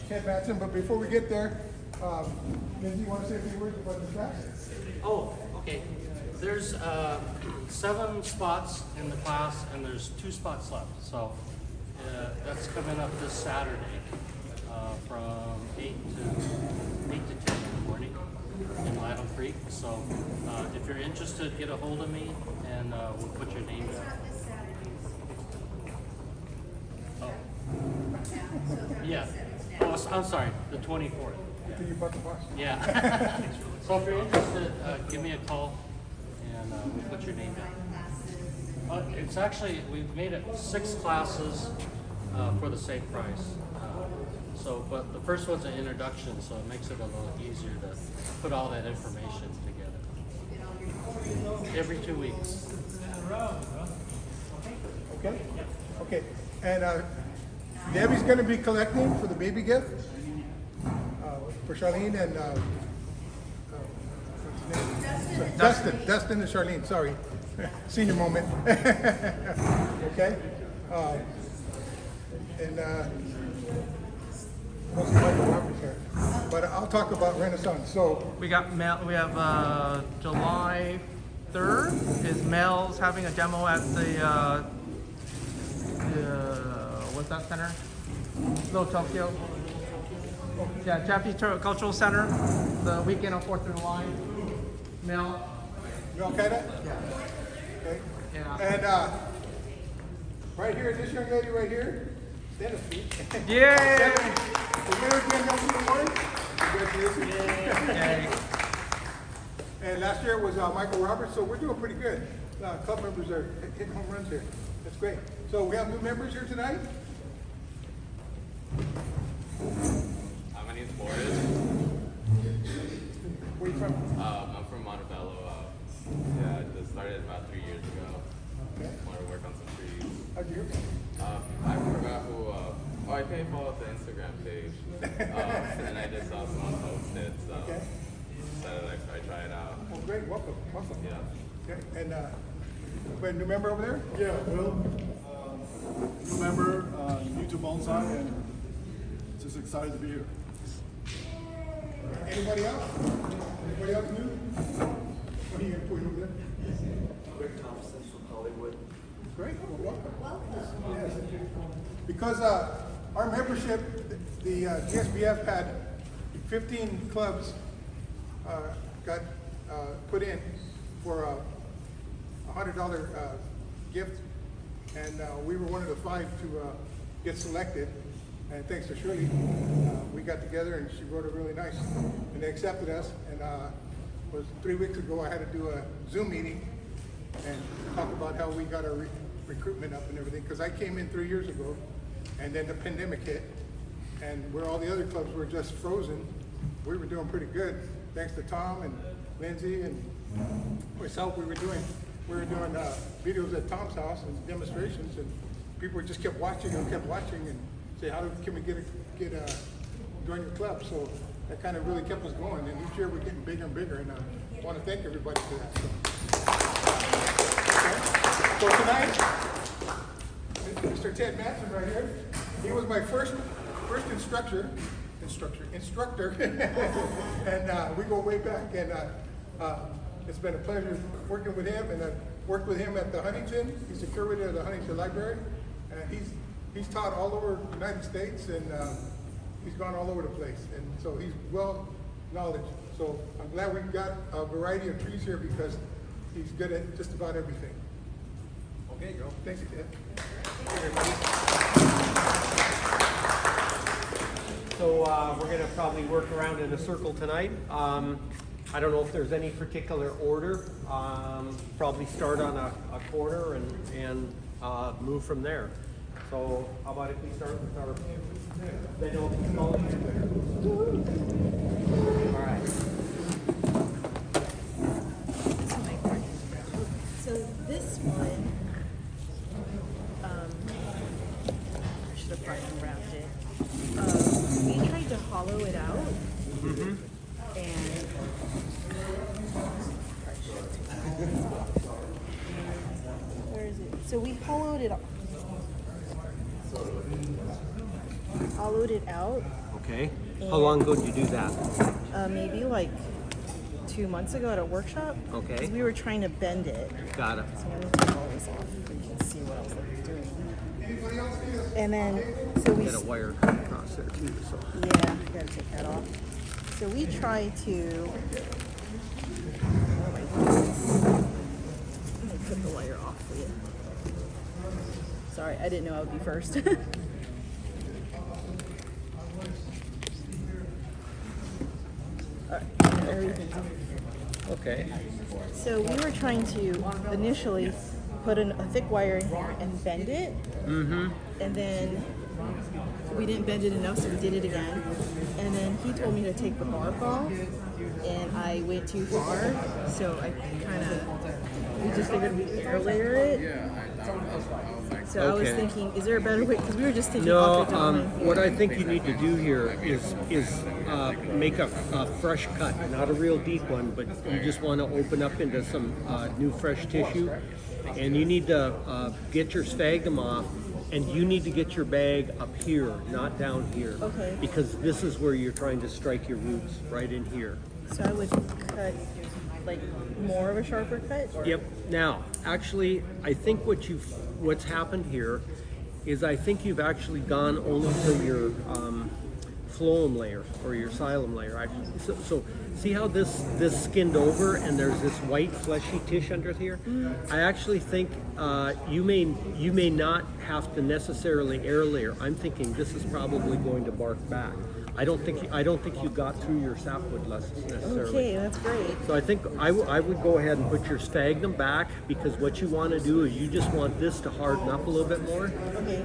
Ted Matson, but before we get there, Lindsay, you want to say a few words about the class? Oh, okay. There's 7 spots in the class, and there's 2 spots left. So that's coming up this Saturday from 8 to 10 in the morning in Ladle Creek. So if you're interested, get a hold of me, and we'll put your name down. Oh. Yeah. Oh, I'm sorry, the 24th. Yeah. So if you're interested, give me a call, and we'll put your name down. It's actually, we've made it 6 classes for the same price. But the first one's an introduction, so it makes it a little easier to put all that information together. Every 2 weeks. Okay. Okay. And Debbie's going to be collecting for the baby gift for Charlene and what's his name? Dustin and Charlene. Sorry, senior moment. Okay. And I don't see Michael Roberts here, but I'll talk about Renaissance. So we have July 3rd is Mel's having a demo at the what's that center? Little Tokyo. Yeah, Japanese Cultural Center. The weekend of 4th of July. Mel. You okay there? Yeah. Okay. Yeah. And right here, this young lady right here, Dennis. Yay! The winner again comes in the morning. Congratulations. Yay. And last year was Michael Roberts, so we're doing pretty good. Club members are hitting home runs here. That's great. So we have new members here tonight. My name's Boris. Where are you from? I'm from Montebello. Yeah, I just started about 3 years ago. Okay. Want to work on some trees. How'd you? I forgot who. I can't follow the Instagram page, and I just saw someone post it, so Okay. decided I'd try it out. Well, great. Welcome. Welcome. Yeah. Okay. And we have a new member over there? Yeah, Will, new member, new to Bonsai, and just excited to be here. Anybody else? Anybody else new? What are you going to put over there? Rick Thompson from Hollywood. Great. Well, welcome. Yes. Because our membership, the GSBF had 15 clubs got put in for a $100 gift, and we were one of the 5 to get selected. And thanks to Shirley, we got together and she wrote it really nice, and they accepted us. And was 3 weeks ago I had to do a Zoom meeting and talk about how we got our recruitment up and everything, because I came in 3 years ago, and then the pandemic hit, and where all the other clubs were just frozen, we were doing pretty good. Thanks to Tom and Lindsay and myself, we were doing videos at Tom's house and demonstrations, and people just kept watching and say, how can we get join your club? So that kind of really kept us going, and each year we're getting bigger and bigger, and I want to thank everybody for that. So tonight, Mr. Ted Matson right here, he was my first instructor, and we go way back, and it's been a pleasure working with him, and I've worked with him at the Huntington. He's the curator of the Huntington Library, and he's taught all over the United States, and he's gone all over the place, and so he's well knowledge. So I'm glad we've got a variety of trees here because he's good at just about everything. Okay, go. Thanks, Ted. So we're going to probably work around in a circle tonight. I don't know if there's any particular order. Probably start on a corner and move from there. So how about if we start with our all right. So this one, I should have probably wrapped it. We tried to hollow it out, and where is it? So we hollowed it hollowed it out Okay. How long ago did you do that? maybe like 2 months ago at a workshop. Okay. 'Cause we were trying to bend it. Got it. So I'm gonna take all this off so you can see what else I was doing. And then, so we, Get a wire cut across there too. So. yeah, gotta take that off. So we try to, let me put the wire off for you. Sorry, I didn't know I would be first. Alright, everything's off. Okay. So we were trying to initially put a thick wire in here and bend it. Mm-hmm. And then we didn't bend it enough, so we did it again. And then he told me to take the bark off, and I went too far. So I we just figured we'd air layer it. So I was Okay. thinking, is there a better way? Because we were just thinking No, off the dome. what I think you need to do here is make a fresh cut, not a real deep one, but you just want to open up into some new fresh tissue, and you need to get your sphagnum off, and you need to get your bag up here, not down here, Okay. because this is where you're trying to strike your roots, right in here. So I would cut like more of a sharper cut. Or? Yep. Now, actually, I think what's happened here is I think you've actually gone only to your phloem layer or your xylem layer. Actually, so see how this skinned over and there's this white fleshy tissue under here. I actually think you may not have to necessarily air layer. I'm thinking this is probably going to bark back. I don't think you got through your sapwood necessarily. Okay, that's great. So I think I would go ahead and put your sphagnum back, because what you want to do is you just want this to harden up a little bit more. Okay.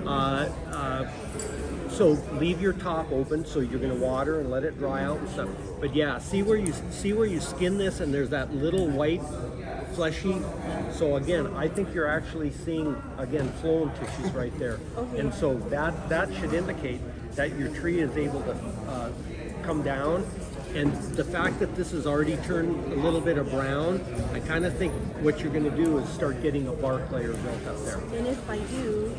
So leave your top open, so you're going to water and let it dry out and stuff. But yeah, see where you skin this and there's that little white fleshy. So again, I think you're actually seeing again phloem tissues right there. Okay. And so that should indicate that your tree is able to come down. And the fact that this has already turned a little bit of brown, I kind of think what you're going to do is start getting a bark layer built up there. And if I do,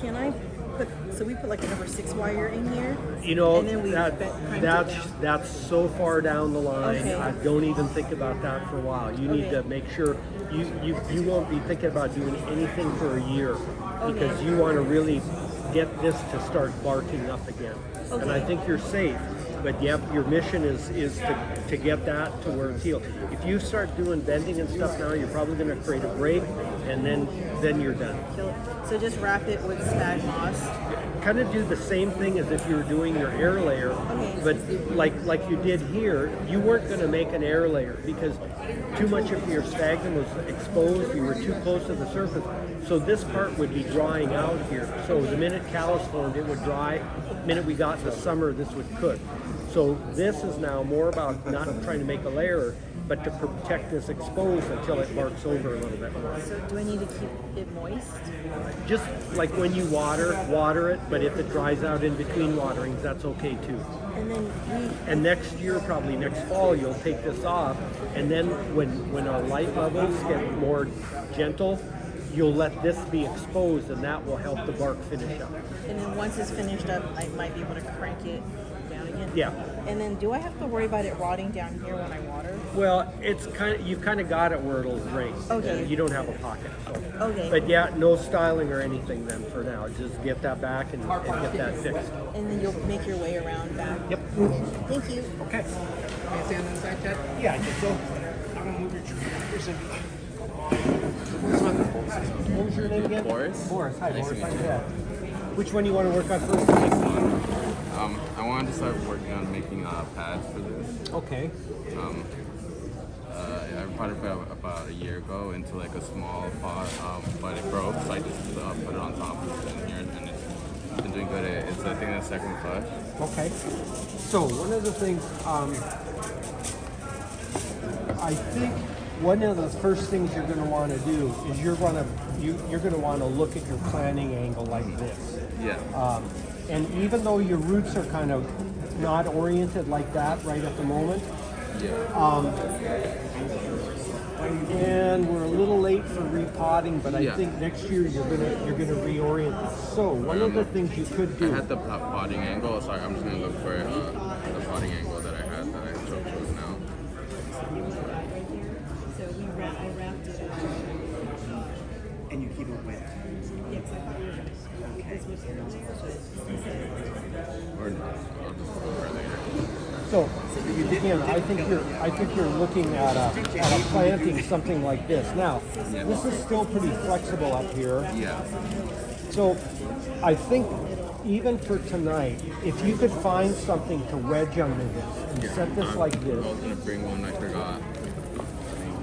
can I put, so we put like a number 6 wire in here? You know, and then we cranked it down. that's so far down the line. Okay. I don't even think about that for a while. You need Okay. to make sure you won't be thinking about doing anything for a year, because Okay. you want to really get this to start barking up again. And I Okay. think you're safe. But yep, your mission is to get that to where it's healed. If you start doing bending and stuff now, you're probably going to create a break, and then you're done. So just wrap it with spag moss. Kind of do the same thing as if you were doing your air layer, Okay. but like you did here, you weren't going to make an air layer because too much of your sphagnum was exposed. You were too close to the surface, so this part would be drying out here. So the minute callus formed, it would dry. The minute we got to summer, this would cook. So this is now more about not trying to make a layer, but to protect this exposed until it barks over a little bit more. So do I need to keep it moist? Just like when you water it, but if it dries out in between waterings, that's okay too. And then And next year, probably next fall, you'll take this off, and then when our light levels get more gentle, you'll let this be exposed, and that will help the bark finish up. and then once it's finished up, I might be able to crank it down again. Yeah. And then do I have to worry about it rotting down here when I water? Well, you've kind of got it where it'll drain. Okay. You don't have a pocket. So. Okay. But yeah, no styling or anything then for now. Just get that back and get that fixed. And then you'll make your way around back. Yep. Thank you. Okay. Can I stand on the side, Ted? Yeah, I think so. I'm gonna move your tree. Here's a. What was your name again? Boris? Boris. Hi, Nice to Boris. meet you. Yeah. Which one do you want to work on first? I wanted to start working on making pads for this. Okay. I brought it about a year ago into like a small pot, but it broke, so I just put it on top of it in here, and it's been doing good. It's I think the second cut. Okay. So one of the things, I think one of the first things you're going to want to do is you're going to want to look at your planting angle like this. Yeah. And even though your roots are kind of not oriented like that right at the moment, And we're a little late for repotting, but I Yeah. think next year you're gonna reorient this. So one of the things you could I do. had the potting angle. Sorry, I'm just gonna look for the potting angle that I had that I showed now. So I wrapped it up. And you keep it wet. Yes, I thought we were gonna. Because what's in there, but he said Or no, I'll just go over it later. So again, I think you're looking at a planting something like this. Now, this is still pretty flexible up here. Yeah. So I think even for tonight, if you could find something to wedge under this and set this like this, I was gonna bring one. I forgot.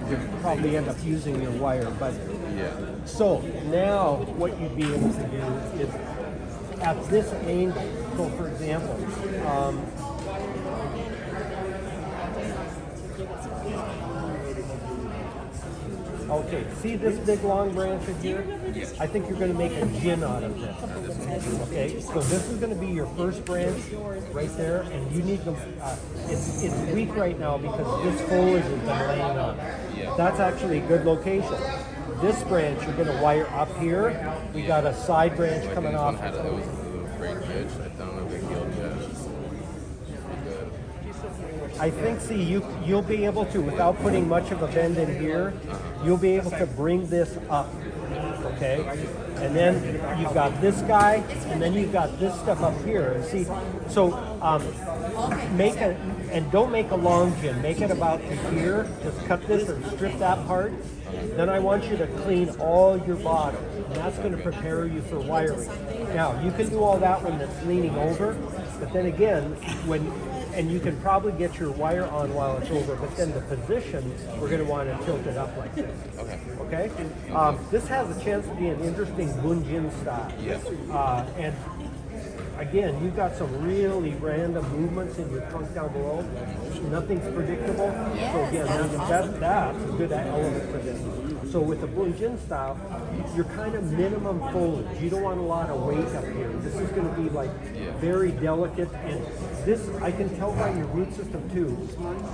you'd probably end up using your wire. But Yeah. so now what you'd be able to do is at this angle. So for example, okay, see this big long branch in here? I think you're going to make a gin out of this. Okay, so this is going to be your first branch right there, and you need to. It's weak right now because this foliage has been laying on it. That's actually a good location. This branch you're going to wire up here. We got a side branch Like coming this off. one had it was a little great pitch. I don't know if it healed yet. I think, see, you'll be able to, without putting much of a bend in here, you'll be able to bring this up, okay? And then you've got this guy, and then you've got this stuff up here. And see, so don't make a long gin. Make it about to here. Just cut this and strip that part. Then I want you to clean all your bottom, and that's going to prepare you for wiring. Now, you can do all that when it's leaning over, but then again, and you can probably get your wire on while it's over, but then the position, we're going to want to tilt it up like this. Okay? This has a chance to be an interesting bunjin style. Yes. And again, you've got some really random movements in your trunk down below. Nothing's predictable. So again, that's a good element for this. So with the bunjin style, you're kind of minimum foliage. You don't want a lot of weight up here. This is going to be like very delicate. And this, I can tell by your root system too.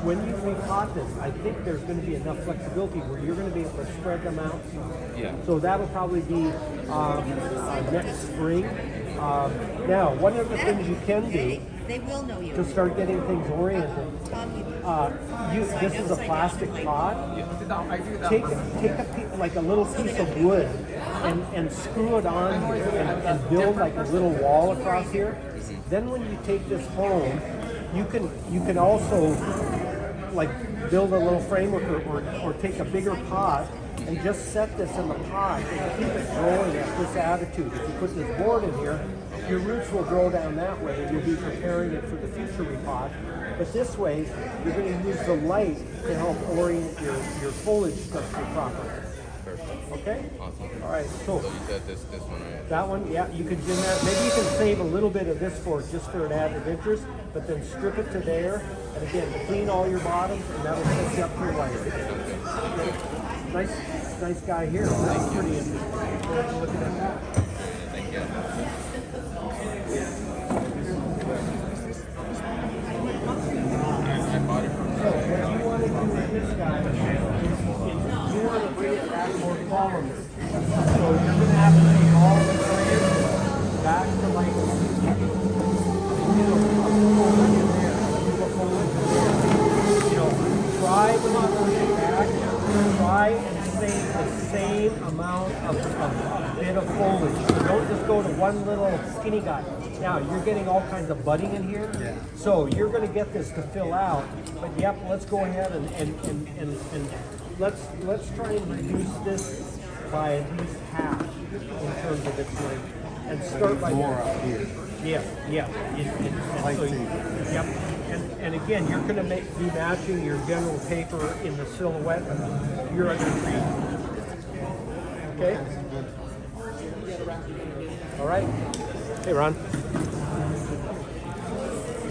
When you repot this, I think there's going to be enough flexibility where you're going to be able to spread them out. Yeah. So that'll probably be next spring. Now, one of the things you can do they will know you. to start getting things oriented, this is a plastic pot. Take like a little piece of wood and screw it on here and build like a little wall across here. Then when you take this home, you can also like build a little framework or take a bigger pot and just set this in the pot and keep it growing at this attitude. If you put this board in here, your roots will grow down that way and you'll be preparing it for the future repot. But this way, you're going to use the light to help orient your foliage structure properly. Perfect. Okay? Awesome. All right, So you said this one, right? that one, yeah, you could do that. Maybe you can save a little bit of this for just for an added interest, but then strip it to there. And again, clean all your bottoms, and that'll set you up for your wiring. Nice guy here. That's pretty interesting. Looking at that. Thank you. I bought it from So what you want to do with this guy is you want to bring it back more columnar. So you're going to have to take all the branches back to like try when you push it back, try and save the same amount of bit of foliage. Don't just go to one little skinny guy. Now you're getting all kinds of budding in here, so you're going to get this to fill out. But yep, let's go ahead and let's try and reduce this by at least half in terms of its length, and start by More up here. yeah. Yep. And again, you're going to be matching your general paper in the silhouette of your other tree. Okay? All right. Hey, Ron.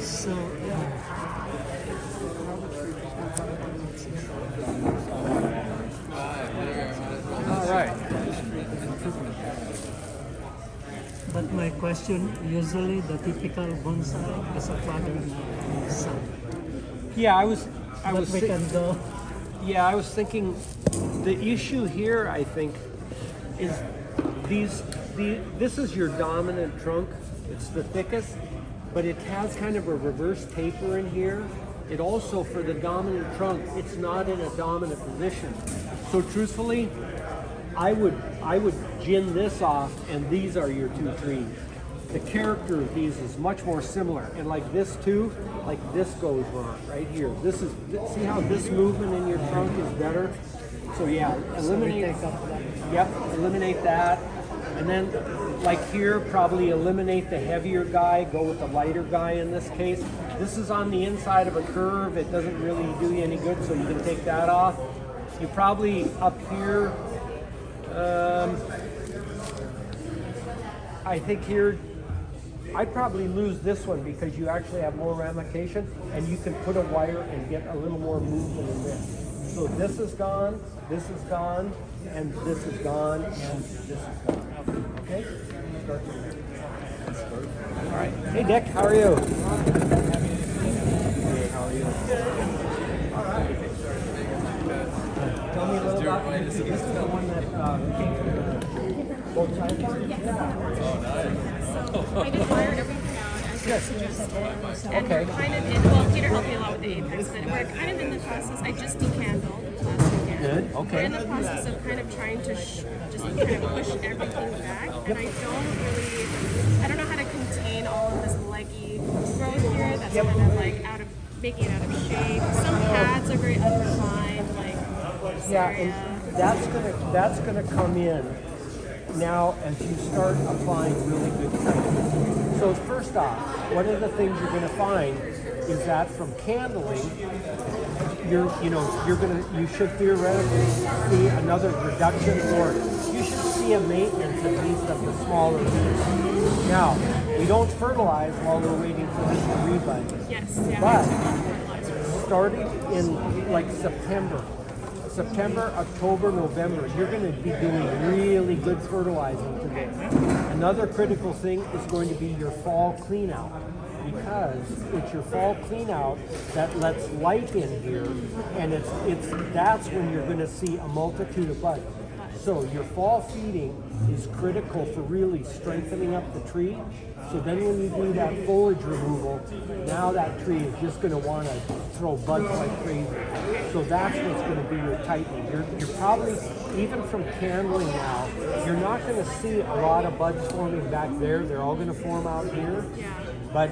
So, All right. but my question, usually the typical bonsai is a father and son. Yeah, I was But we can go. Yeah, I was thinking The issue here, I think, is this is your dominant trunk. It's the thickest, but it has kind of a reverse taper in here. It also, for the dominant trunk, it's not in a dominant position. So truthfully, I would gin this off, and these are your two trees. The character of these is much more similar, and like this too, like this goes wrong right here. This is, see how this movement in your trunk is better? So yeah, eliminate that, and then like here, probably eliminate the heavier guy, go with the lighter guy in this case. This is on the inside of a curve, it doesn't really do you any good, so you can take that off. You probably up here, I think here, I'd probably lose this one because you actually have more ramification and you can put a wire and get a little more movement in this. So this is gone, and this is gone, and this is gone. Okay? Start from there. All right. Hey Dick, how are you? Hey, how are you? All right. Tell me a little about this. This is the one that came from the Bonsai farm? I just wired everything out as you suggested. And Okay. we're kind of in, well, Peter helped me a lot with the apex, but we're kind of in the process. I just decandled last weekend. Good, okay. We're in the process of kind of trying to just kind of push everything back. And I don't know how to contain all of this leggy growth here that's kind of like making it out of shape. Some pads are very unrefined, like this Yeah, area. and that's gonna come in now as you start applying really good treatment. So first off, one of the things you're gonna find is that from candling, you should theoretically see another reduction, or you should see a maintenance at least of the smaller leaves. Now, we don't fertilize while we're waiting for this to rebud. Yes, yeah. But starting in like September, October, November, you're going to be doing really good fertilizing to this. Another critical thing is going to be your fall clean out, because it's your fall clean out that lets light in here, and that's when you're going to see a multitude of buds. So your fall feeding is critical for really strengthening up the tree. So then when you do that foliage removal, now that tree is just going to want to throw buds like crazy. So that's what's going to be your tightening. You're probably, even from candling now, you're not going to see a lot of buds forming back there. They're all going to form out here. But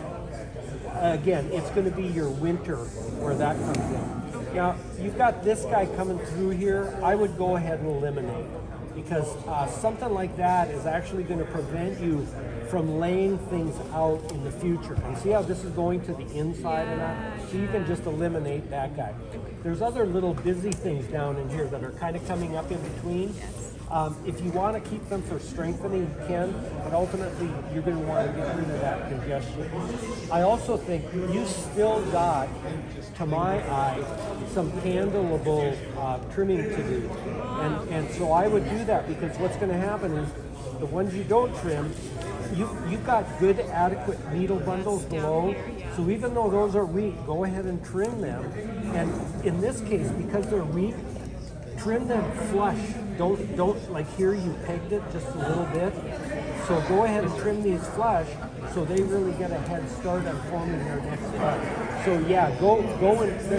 again, it's going to be your winter where that comes in. Now, you've got this guy coming through here. I would go ahead and eliminate, because something like that is actually going to prevent you from laying things out in the future. And see how this is going to the inside of that? So you can just eliminate that guy. There's other little busy things down in here that are kind of coming up in between. If you want to keep them for strengthening, you can, but ultimately you're going to want to get rid of that congestion. I also think you still got, to my eye, some handleable trimming to do. And so I would do that, because what's going to happen is the ones you don't trim, you've got good, adequate needle bundles below. So even though those are weak, go ahead and trim them. And in this case, because they're weak, trim them flush. Don't like here you pegged it just a little bit. So go ahead and trim these flush so they really get a head start on forming their next bud. So yeah, go and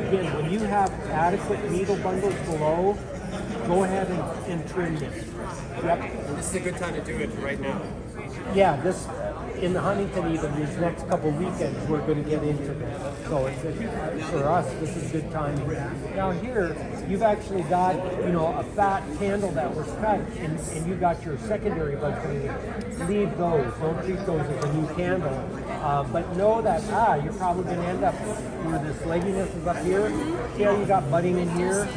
again, when you have adequate needle bundles below, go ahead and trim this. Yep. This is a good time to do it right now. Yeah, this in the Huntington, even these next couple weekends, we're going to get into that. So for us, this is good timing. Now here, you've actually got a fat candle that was cut, and you got your secondary buds coming in. Leave those. Don't treat those as a new candle. But know that you're probably going to end up where this legginess is up here. See how you got budding in here?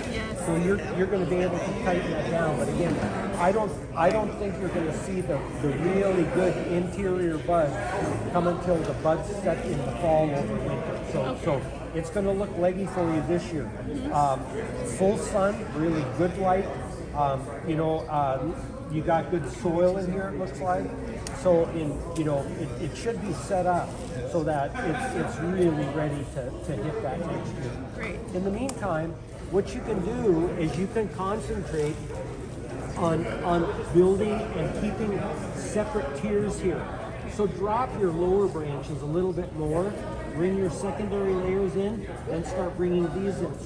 So you're going to be able to tighten that down. But again, I don't think you're going to see the really good interior buds come until the buds set in the fall over winter. So it's going to look leggy for you this year. Full sun, really good light. You got good soil in here, it looks like. So it should be set up so that it's really ready to hit that next year. Great. In the meantime, what you can do is you can concentrate on building and keeping separate tiers here. So drop your lower branches a little bit more, bring your secondary layers in, and start bringing these in.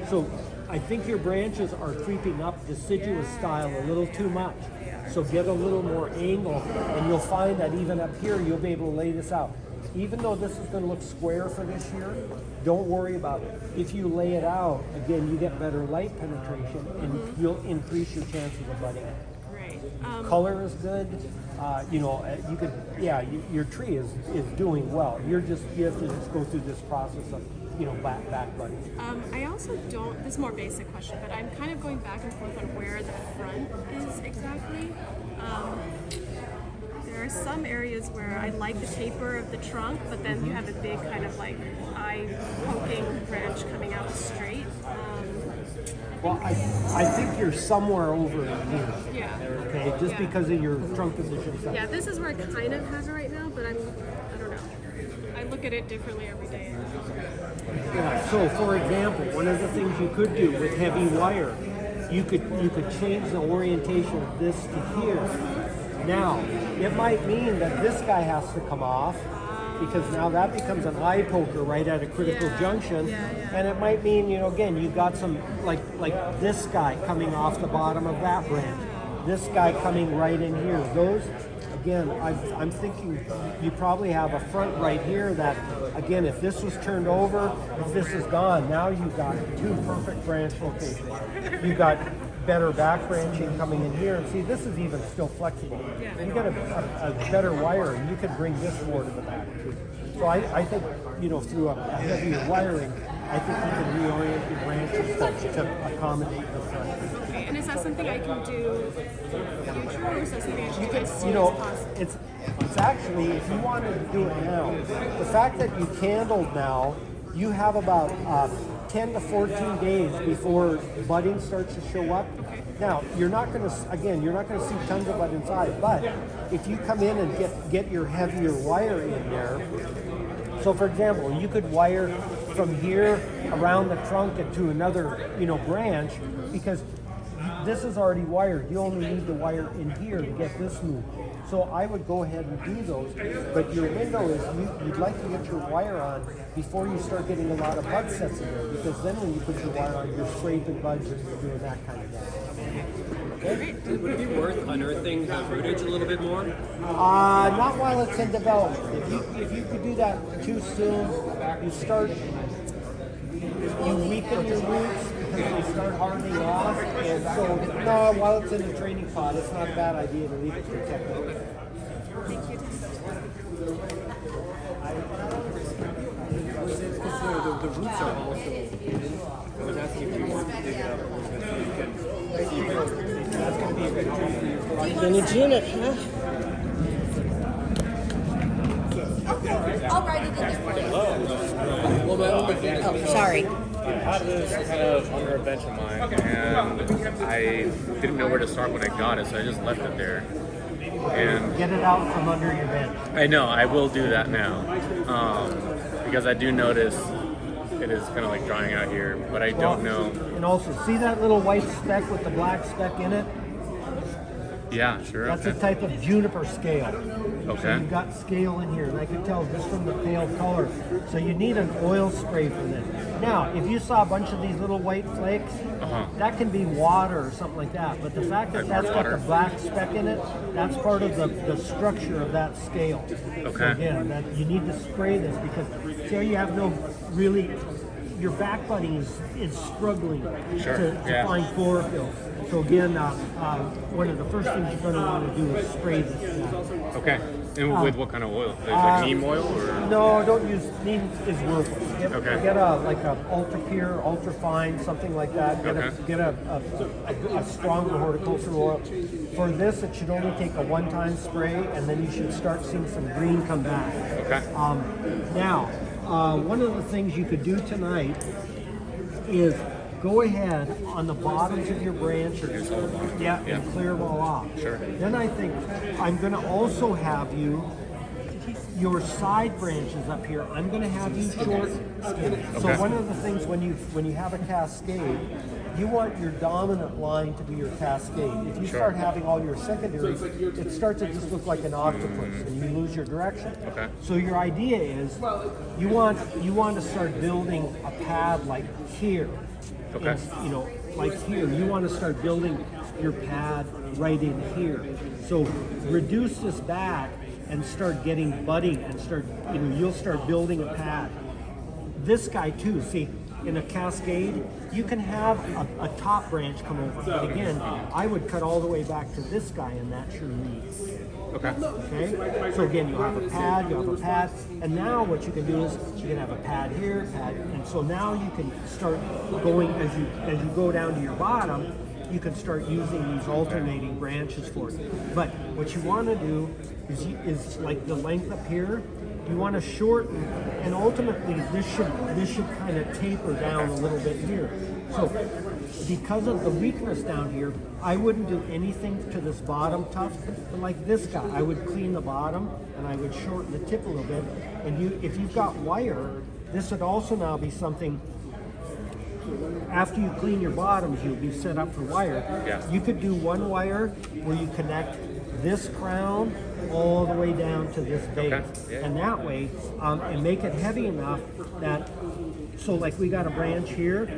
So I think your branches are creeping up deciduous style a little too much. So get a little more angle, and you'll find that even up here, you'll be able to lay this out. Even though this is going to look square for this year, don't worry about it. If you lay it out, again, you get better light penetration, and you'll increase your chances of budding. Right. Color is good. You could, your tree is doing well. You have to just go through this process of, back budding. I also don't, this is a more basic question, but I'm kind of going back and forth on where the front is exactly. There are some areas where I like the taper of the trunk, but then you have a big kind of like eye-poking branch coming out straight. Well, I think you're somewhere over in here. Yeah. Okay, just because of your trunk position stuff. Yeah, this is where I kind of have it right now, but I don't know. I look at it differently every day. Yeah, so for example, one of the things you could do with heavy wire, you could change the orientation of this to here. Now, it might mean that this guy has to come off, because now that becomes an eye poker right at a critical junction, and it might mean, again, you've got some, like this guy coming off the bottom of that branch, this guy coming right in here. Those, again, I'm thinking you probably have a front right here that, again, if this was turned over, if this is gone, now you've got two perfect branch locations. You've got better back branching coming in here, and see, this is even still flexible. You got a better wire, and you can bring this more to the back too. So I think, through a heavier wiring, I think you can reorient your branches to accommodate the front. Okay, and is that something I can do in the future, or is that something I should do as soon as possible? It's actually, if you wanted to do it now, the fact that you candled now, you have about 10 to 14 days before budding starts to show up. Now, you're not going to see tons of bud inside, but if you come in and get your heavier wire in there, so for example, you could wire from here around the trunk and to another, branch, because this is already wired. You only need the wire in here to get this moved. So I would go ahead and do those, but your window is you'd like to get your wire on before you start getting a lot of bud sets in there, because then when you put your wire on, you're scraping buds and you're doing that kind of thing. Okay. Would it be worth unearthing the fruitage a little bit more? Not while it's in development. If you could do that too soon, you weaken your roots because they start hardening off, and so no, while it's in the training pod, it's not a bad idea to leave it protected. Thank you. The roots are also hidden. I was asking if you want to dig it up a little bit so you can see if that's going to be a good tree for you. Gonna gin it, huh? I'll write it in there for you. Oh, sorry. I had this kind of under a bench of mine, and I didn't know where to start when I got it, so I just left it there. And Get it out from under your bench. I know, I will do that now, because I do notice it is kind of like drying out here, but I don't know. And also, see that little white speck with the black speck in it? Yeah, sure. That's okay. a type of juniper scale. So Okay. you've got scale in here, and I can tell just from the pale color. So you need an oil spray for this. Now, if you saw a bunch of these little white flakes, that can be water or something like that. But the fact that that's got the black speck in it, that's part of the structure of that scale. Okay. So again, that you need to spray this because here you have no really, your back budding is struggling to find chlorophyll. So again, one of the first things you're going to want to do is spray this. Okay. And with what kind of oil? Like neem oil? Or? No, don't use neem is worthless. Get a ultra pure, ultra fine, something like that. Get a stronger horticultural oil. For this, it should only take a one-time spray, and then you should start seeing some green come back. Okay. Now, one of the things you could do tonight is go ahead on the bottoms of your branches, and clear them all off. Sure. Then I think I'm going to also have you your side branches up here, I'm going to have you short skin. So one of the things when you have a cascade, you want your dominant line to be your cascade. If you start having all your secondaries, it starts to just look like an octopus, and you lose your direction. Okay. So your idea is you want to start building a pad like here. Okay. And, you know, like here. You want to start building your pad right in here. So reduce this back and start getting budding and start, you know, you'll start building a pad. This guy too, see, in a cascade, you can have a top branch come over. But again, I would cut all the way back to this guy and that's your lead. Okay? So again, you have a pad, and now what you can do is you can have a pad here, and so now you can start going, as you go down to your bottom, you can start using these alternating branches for it. But what you want to do is like the length up here, you want to shorten, and ultimately this should kind of taper down a little bit here. So because of the weakness down here, I wouldn't do anything to this bottom tuft, but like this guy, I would clean the bottom and I would shorten the tip a little bit. And if you've got wire, this would also now be something. After you clean your bottoms, you'll be set up for wire. Yeah. You could do one wire where you connect this crown all the way down to this base. Okay. Yeah. And that way, and make it heavy enough that, so like we got a branch here,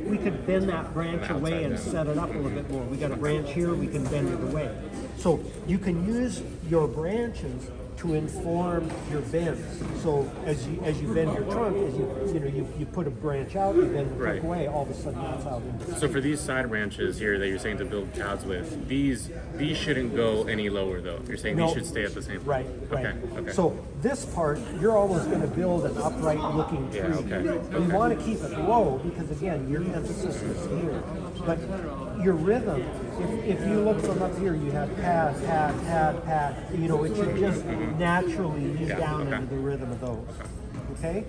we could bend that branch away and set it up a little bit more. We got a branch here, we can bend it away. So you can use your branches to inform your bends. So as you bend your trunk, as you put a branch out, you bend the trunk away, all of a sudden that's how it So for these side branches here that you're saying to build pads with, these shouldn't go any lower though. You're saying these should stay at the same. Right. Okay. So this part, you're always going to build an upright looking tree. You want to keep it low because again, your emphasis is here. But your rhythm, if you look from up here, you have pad, pad. You know, it should just naturally lead down into the rhythm of those. Okay?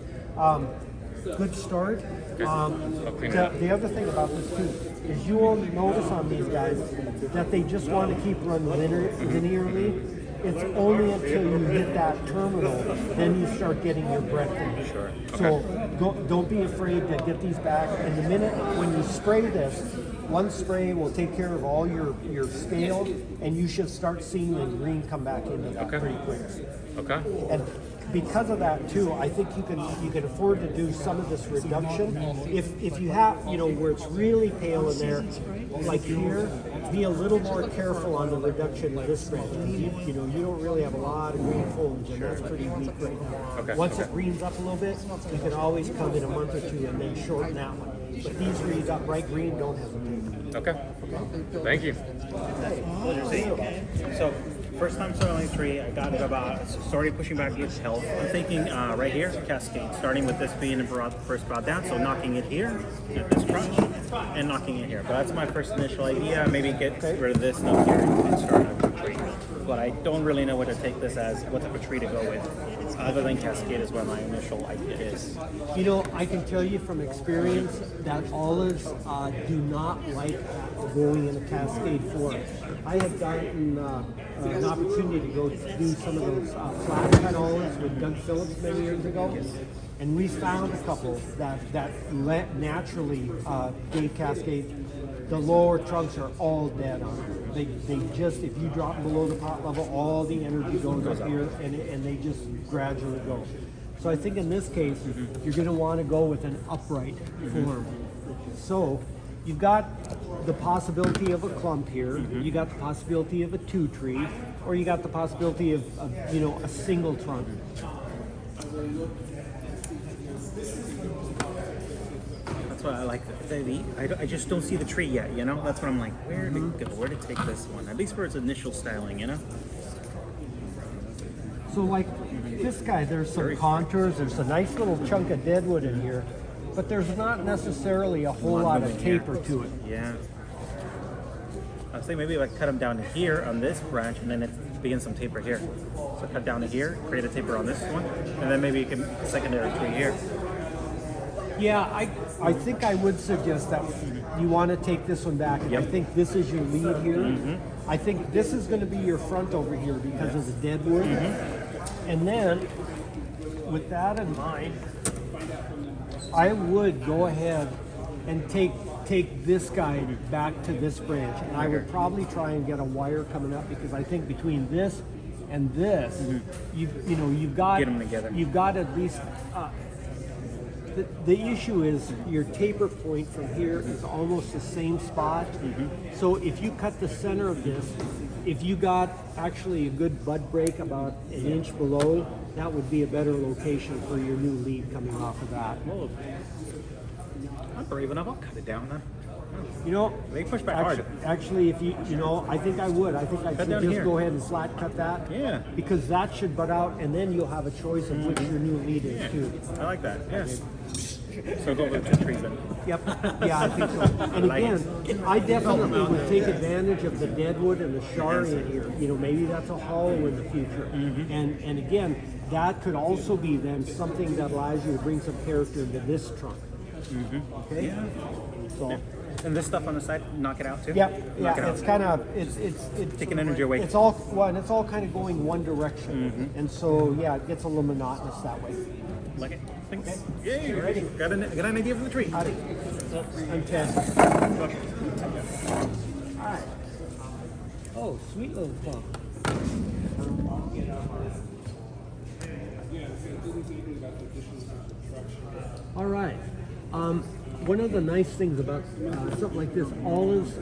Good start. The other thing about this too is you will notice on these guys that they just want to keep running linearly. It's only until you hit that terminal, then you start getting your breath in. Sure. So don't be afraid to get these back. And the minute when you spray this, one spray will take care of all your scale, and you should start seeing the green come back into that pretty quick. Okay. And because of that too, I think you can afford to do some of this reduction. If you have, you know, where it's really pale in there, like here, be a little more careful on the reduction of this branch. You know, you don't really have a lot of green foliage, and that's pretty weak right now. Once it greens up a little bit, you can always come in a month or two and then shorten that one. But these where you got bright green, don't hesitate. Okay. Thank you. So, first time soiling tree, I got it about, started pushing back its health. I'm thinking right here, Cascade, starting with this being first brought down, so knocking it here, at this crunch, and knocking it here. But that's my first initial idea, maybe get rid of this stuff here and start a tree. But I don't really know what to take this as, what type of tree to go with. Other than Cascade is what my initial idea is. You know, I can tell you from experience that olives do not like going in a Cascade forest. I had gotten an opportunity to go do some of those flat cut olives with Doug Phillips many years ago, and we found a couple that naturally gave Cascade. The lower trunks are all dead on them. They just, if you drop below the pot level, all the energy goes up here, and they just gradually go. So I think in this case, you're going to want to go with an upright form. So you've got the possibility of a clump here, you got the possibility of a two tree, or you got the possibility of you know, a single trunk. That's what I like. I just don't see the tree yet, you know? That's what I'm like, where to go, where to take this one? At least for its initial styling, you know? So like this guy, there's some contours, there's a nice little chunk of deadwood in here, but there's not necessarily a whole lot of taper to it. Yeah. I was thinking maybe if I cut them down to here on this branch, and then it begins some taper here. So cut down to here, create a taper on this one, and then maybe you can secondary tree here. Yeah, I think I would suggest that you want to take this one back. I think this is your lead here. I think this is going to be your front over here because of the deadwood. And then, with that in mind, I would go ahead and take this guy back to this branch, and I would probably try and get a wire coming up, because I think between this and this, you've got Get 'em together. You've got at least. The issue is your taper point from here is almost the same spot. So if you cut the center of this, if you got actually a good bud break about an inch below, that would be a better location for your new lead coming off of that. Well, I'm brave enough. I'll cut it down then. You know, They push back hard. Actually, if I think I would. I think I should down just here. go ahead and flat cut that. Yeah. Because that should butt out, and then you'll have a choice of which your new lead is too. I like that. Yes. So go with the trees then. Yep. Yeah, I think so. And again, I definitely would take advantage of the deadwood and the shari in here. Maybe that's a hollow in the future. And again, that could also be then something that allows you to bring some character into this trunk. Okay. So. And this stuff on the side, knock it out too. Yep. Knock it Yeah. out. It's kind of it's Taking energy away. It's all and it's all kind of going one direction, and so yeah, it gets a little monotonous that way. Like it. Thanks. Yay! Ready? Got an idea for the tree. Howdy. I'm Ted. Alright. Oh, sweet little pump. All right. One of the nice things about something like this, olives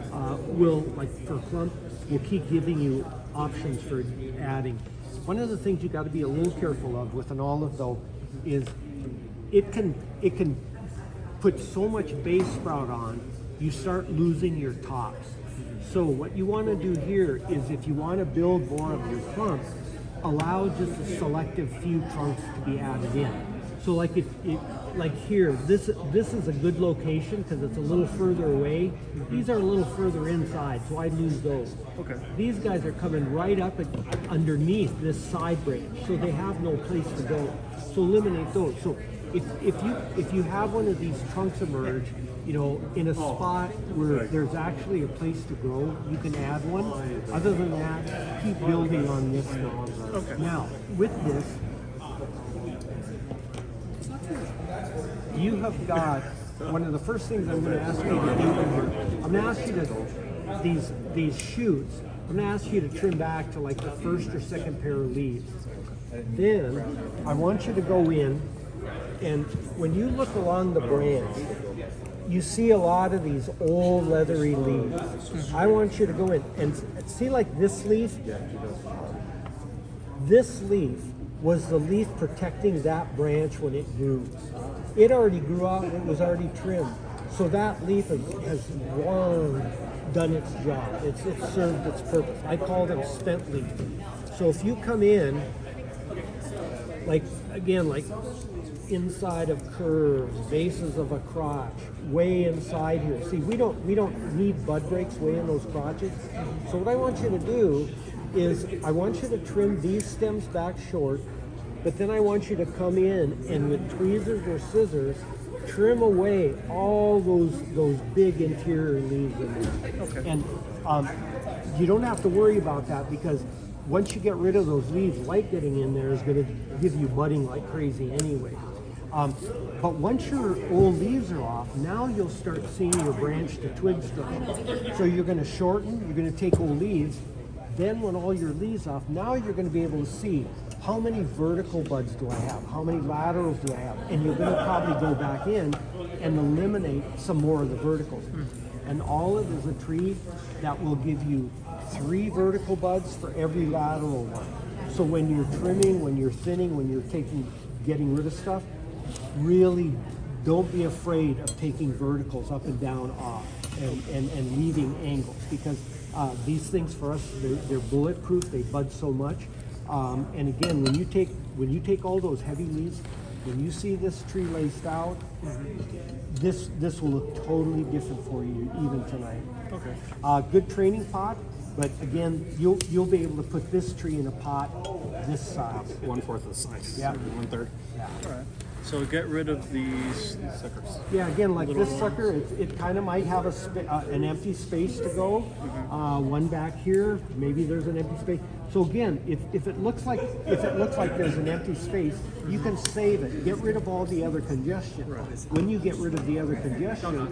will, like for clump, will keep giving you options for adding. One of the things you got to be a little careful of with an olive, though, is it can put so much base sprout on, you start losing your tops. So what you want to do here is, if you want to build more of your clumps, allow just a selective few trunks to be added in. So like like here, this is a good location because it's a little further away. These are a little further inside, so I lose those. Okay. These guys are coming right up underneath this side branch, so they have no place to go. So eliminate those. So if you have one of these trunks emerge, in a spot where there's actually a place to grow, you can add one. Other than that, keep building on this now. Okay. Now, with this, you have got one of the first things I'm going to ask you to do here. I'm going to ask you to these shoots. I'm going to ask you to trim back to like the first or second pair of leaves. Then I want you to go in, and when you look along the branch, you see a lot of these old leathery leaves. I want you to go in and see, like this leaf. This leaf was the leaf protecting that branch when it grew. It already grew out, it was already trimmed. So that leaf has long done its job. It's served its purpose. I call them spent leaf. So if you come in, like inside of curves, bases of a crotch, way inside here. See, we don't need bud breaks way in those crotches. So what I want you to do is I want you to trim these stems back short, but then I want you to come in and with tweezers or scissors, trim away all those big interior leaves in there. Okay. And you don't have to worry about that, because once you get rid of those leaves, light getting in there is going to give you budding like crazy anyway. But once your old leaves are off, now you'll start seeing your branch to twig structure. So you're going to shorten, you're going to take old leaves, then when all your leaves off, now you're going to be able to see how many vertical buds do I have, how many laterals do I have, and you're going to probably go back in and eliminate some more of the verticals. An olive is a tree that will give you 3 vertical buds for every lateral one. So when you're trimming, when you're thinning, when you're getting rid of stuff, really don't be afraid of taking verticals up and down off and leaving angles, because these things for us, they're bulletproof, they bud so much. And again, when you take all those heavy leaves, when you see this tree laced out, this will look totally different for you even tonight. Okay. Good training pot, but again, you'll be able to put this tree in a pot this size. 1/4 of the size. Yeah. 1/3. Yeah. All right. So get rid of these suckers. Yeah, again, like this sucker, it kind of might have an empty space to go. One back here, maybe there's an empty space. So again, if it looks like there's an empty space, you can save it. Get rid of all the other congestion. When you get rid of the other congestion,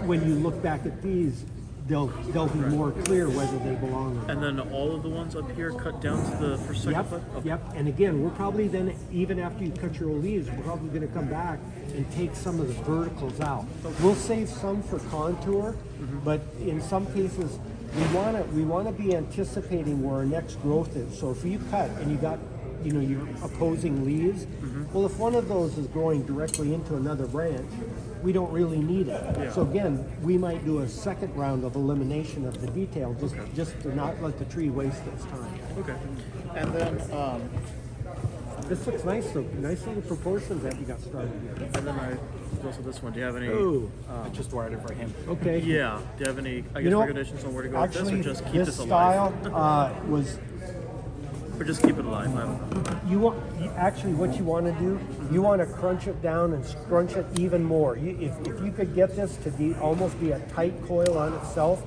when you look back at these, they'll be more clear whether they belong or not. And then all of the ones up here cut down to the first second foot? Okay. Yep, and again, we're probably then, even after you cut your leaves, we're probably gonna come back and take some of the verticals out. We'll save some for contour, but in some cases, we wanna be anticipating where our next growth is. So if you cut and you got, your opposing leaves, well, if one of those is growing directly into another branch, we don't really need it. Yeah. So again, we might do a second round of elimination of the detail, just to not let the tree waste its time. Okay. And then, This looks nice, though. Nice little proportions that you got started here. and then also this one. Do you have any? I just wired it for him. Okay. Yeah. Do you have any? I guess recommendations on where to go with this, Actually, or just keep this this alive? style was. Or just keep it alive. I don't know. Actually, what you want to do, you want to crunch it down and scrunch it even more. If you could get this to almost be a tight coil on itself,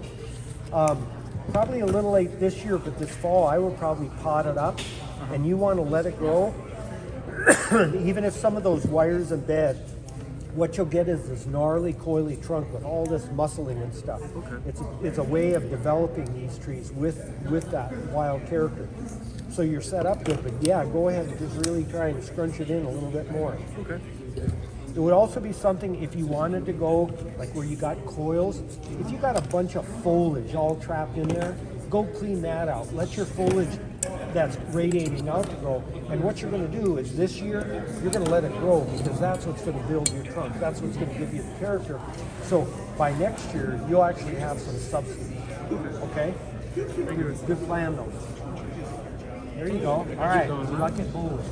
probably a little late this year, but this fall I would probably pot it up, and you want to let it grow. Even if some of those wires embed, what you'll get is this gnarly, coily trunk with all this muscling and stuff. Okay. It's a way of developing these trees with that wild character. So you're set up good, but yeah, go ahead and just really try and scrunch it in a little bit more. Okay. It would also be something if you wanted to go, like where you got coils, if you got a bunch of foliage all trapped in there, go clean that out. Let your foliage that's radiating out to grow. And what you're going to do is this year, you're going to let it grow because that's what's going to build your trunk. That's what's going to give you the character. So by next year, you'll actually have some substance. Okay? Good plan though. There you go. All right. Good luck at bowling.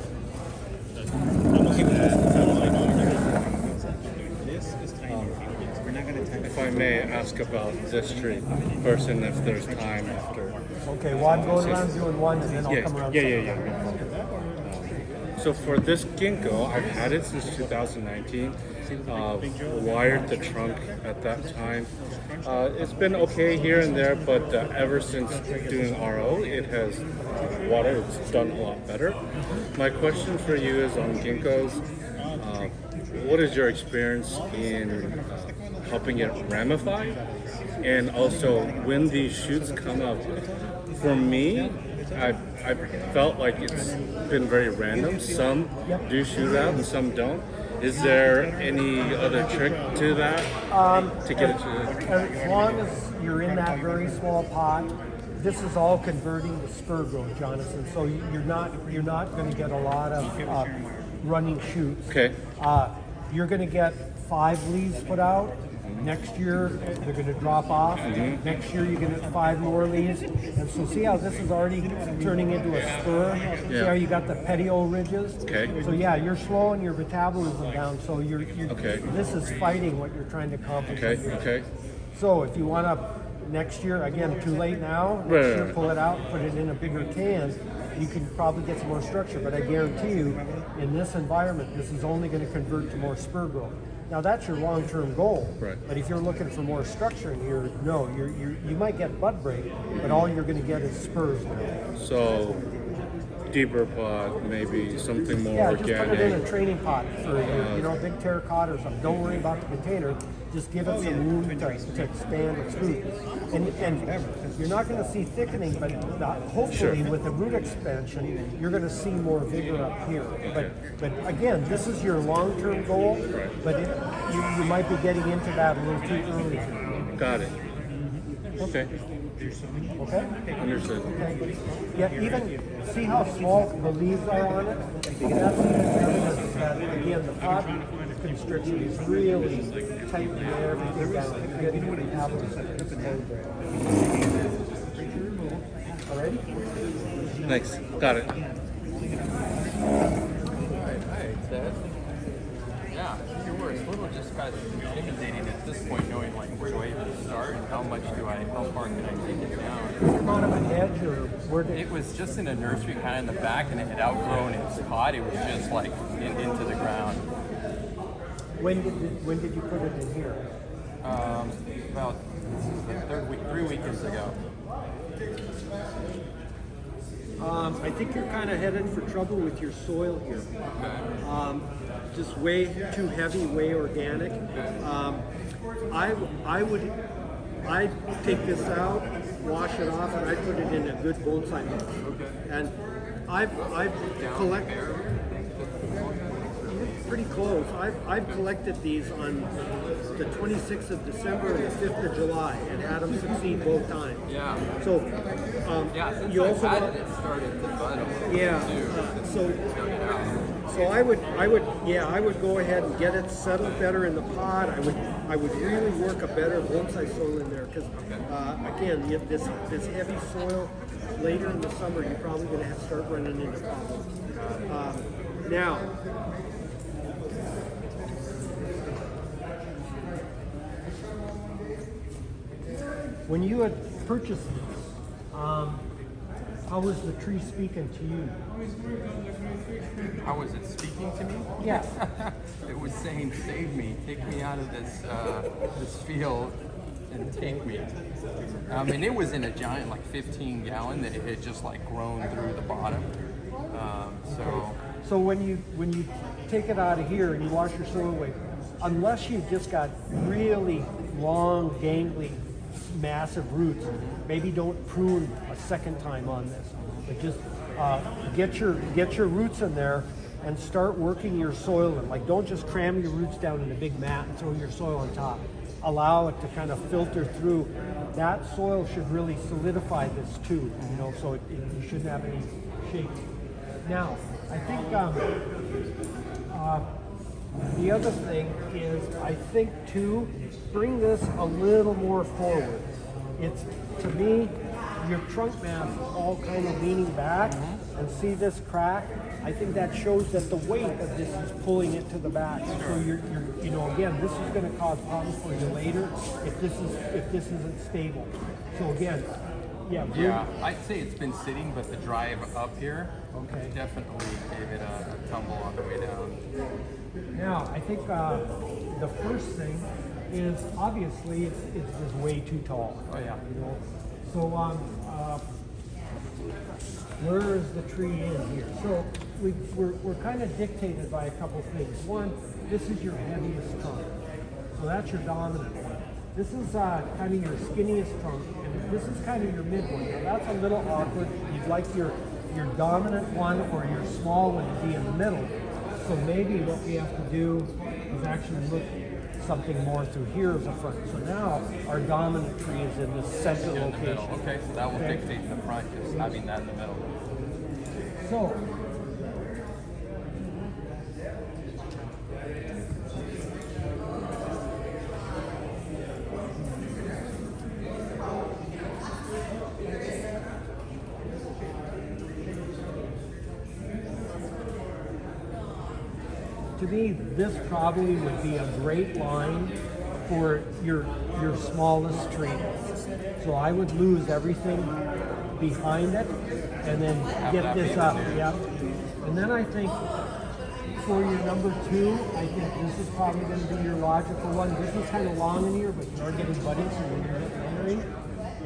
If I may ask about this tree first, and if there's time after. Okay, well, I'm going around doing one, and then I'll come around. So for this ginkgo, I've had it since 2019. Wired the trunk at that time. It's been okay here and there, but ever since doing RO, it has water. It's done a lot better. My question for you is on ginkgos. What is your experience in helping it ramify? And also, when these shoots come up, for me, I felt like it's been very random. Some do shoot out and some don't. Is there any other trick to that to get it to? As long as you're in that very small pot, this is all converting to spur growth, Jonathan. So you're not going to get a lot of running shoots. Okay. You're going to get 5 leaves put out. Next year, they're going to drop off. Next year, you're going to get 5 more leaves. And so see how this is already turning into a spur? See how you got the petiole ridges? Okay. So yeah, you're slowing your metabolism down. So you're Okay. this is fighting what you're trying to accomplish. Okay. Okay. So if you want to, next year, again, too late now, next year, pull it out, put it in a bigger can, you can probably get some more structure. But I guarantee you, in this environment, this is only going to convert to more spur growth. Now that's your long-term goal. Right. But if you're looking for more structure in here, no, you might get bud break, but all you're going to get is spurs now. So deeper pot, maybe something more Yeah, just put it in organic. a training pot for a big terracotta or something. Don't worry about the container. Just give it some room to expand its roots. And you're not going to see thickening, but hopefully with the root expansion, you're going to see more vigor up here. But again, this is your long-term goal, but you might be getting into that a little too early. Got it. Okay. Okay? Understood. Okay. Yeah, even see how small the leaves are on it? Because that's evidence that, again, the pot constriction is really tightening everything down. You're getting the metabolism. All right? Thanks. Got it. Hi, Ted. Yeah, you're where it's a little just kind of intimidating at this point, knowing like where do I even start and how far can I take it down? Out of a hedge or where did It was just in a nursery kind of in the back, and it had outgrown its pot. It was just like into the ground. when did you put it in here? About the third week, 3 weekends ago. I think you're kind of headed for trouble with your soil here. Just way too heavy, way organic. I'd take this out, wash it off, and I'd put it in a good bonsai mix. And I've collected pretty close. I've collected these on the 26th of December and the 5th of July, and had them succeed both times. Yeah. So Since you I've also had want- it started to bud a little Yeah, bit too. So I would go ahead and get it settled better in the pot. I would really work a better bonsai soil in there because again, this heavy soil later in the summer, you're probably going to have to start running into problems. Now, when you had purchased this, how was the tree speaking to you? How was it speaking to me? Yeah. It was saying, "Save me, take me out of this field, and take me." And it was in a giant, like 15-gallon, that it had just like grown through the bottom. So when you take it out of here and you wash your soil away, unless you've just got really long, gangly, massive roots, maybe don't prune a second time on this. But just get your roots in there and start working your soil in. Like, don't just cram your roots down in a big mat and throw your soil on top. Allow it to kind of filter through. That soil should really solidify this too, so you shouldn't have any shaking. Now, I think the other thing is, I think too, bring this a little more forward. It's, to me, your trunk mass is all kind of leaning back, and see this crack? I think that shows that the weight of this is pulling it to the back. So you're again, this is going to cause problems for you later if this isn't stable. So again, Yeah, I'd say it's been sitting, but the drive up here definitely gave it a tumble on the way down. Now, I think the first thing is, obviously it's just way too tall. Oh yeah. So where is the tree in here? So we're kind of dictated by a couple things. One, this is your heaviest trunk. So that's your dominant one. This is kind of your skinniest trunk, and this is kind of your mid one. Now that's a little awkward. You'd like your dominant one or your small one to be in the middle. So maybe what we have to do is actually look something more through here as a front. So now our dominant tree is in the center location. Okay, so that will dictate the front, just having that in the middle. So to me, this probably would be a great line for your smallest tree. So I would lose everything behind it and then get this up. Yep. And then I think for your number 2, I think this is probably going to be your logical one. This is kind of long in here, but you are getting budding, so you're going to get entering.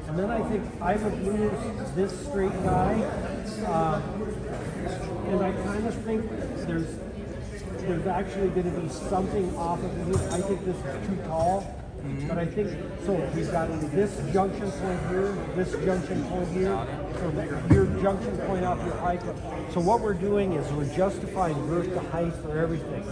And then I think I would lose this straight guy. And I kind of think there's actually going to be something off of this. I think this is too tall. But I think, so we've got this junction point here, this junction point here, so your junction point off your height. So what we're doing is we're justifying girth to height for everything.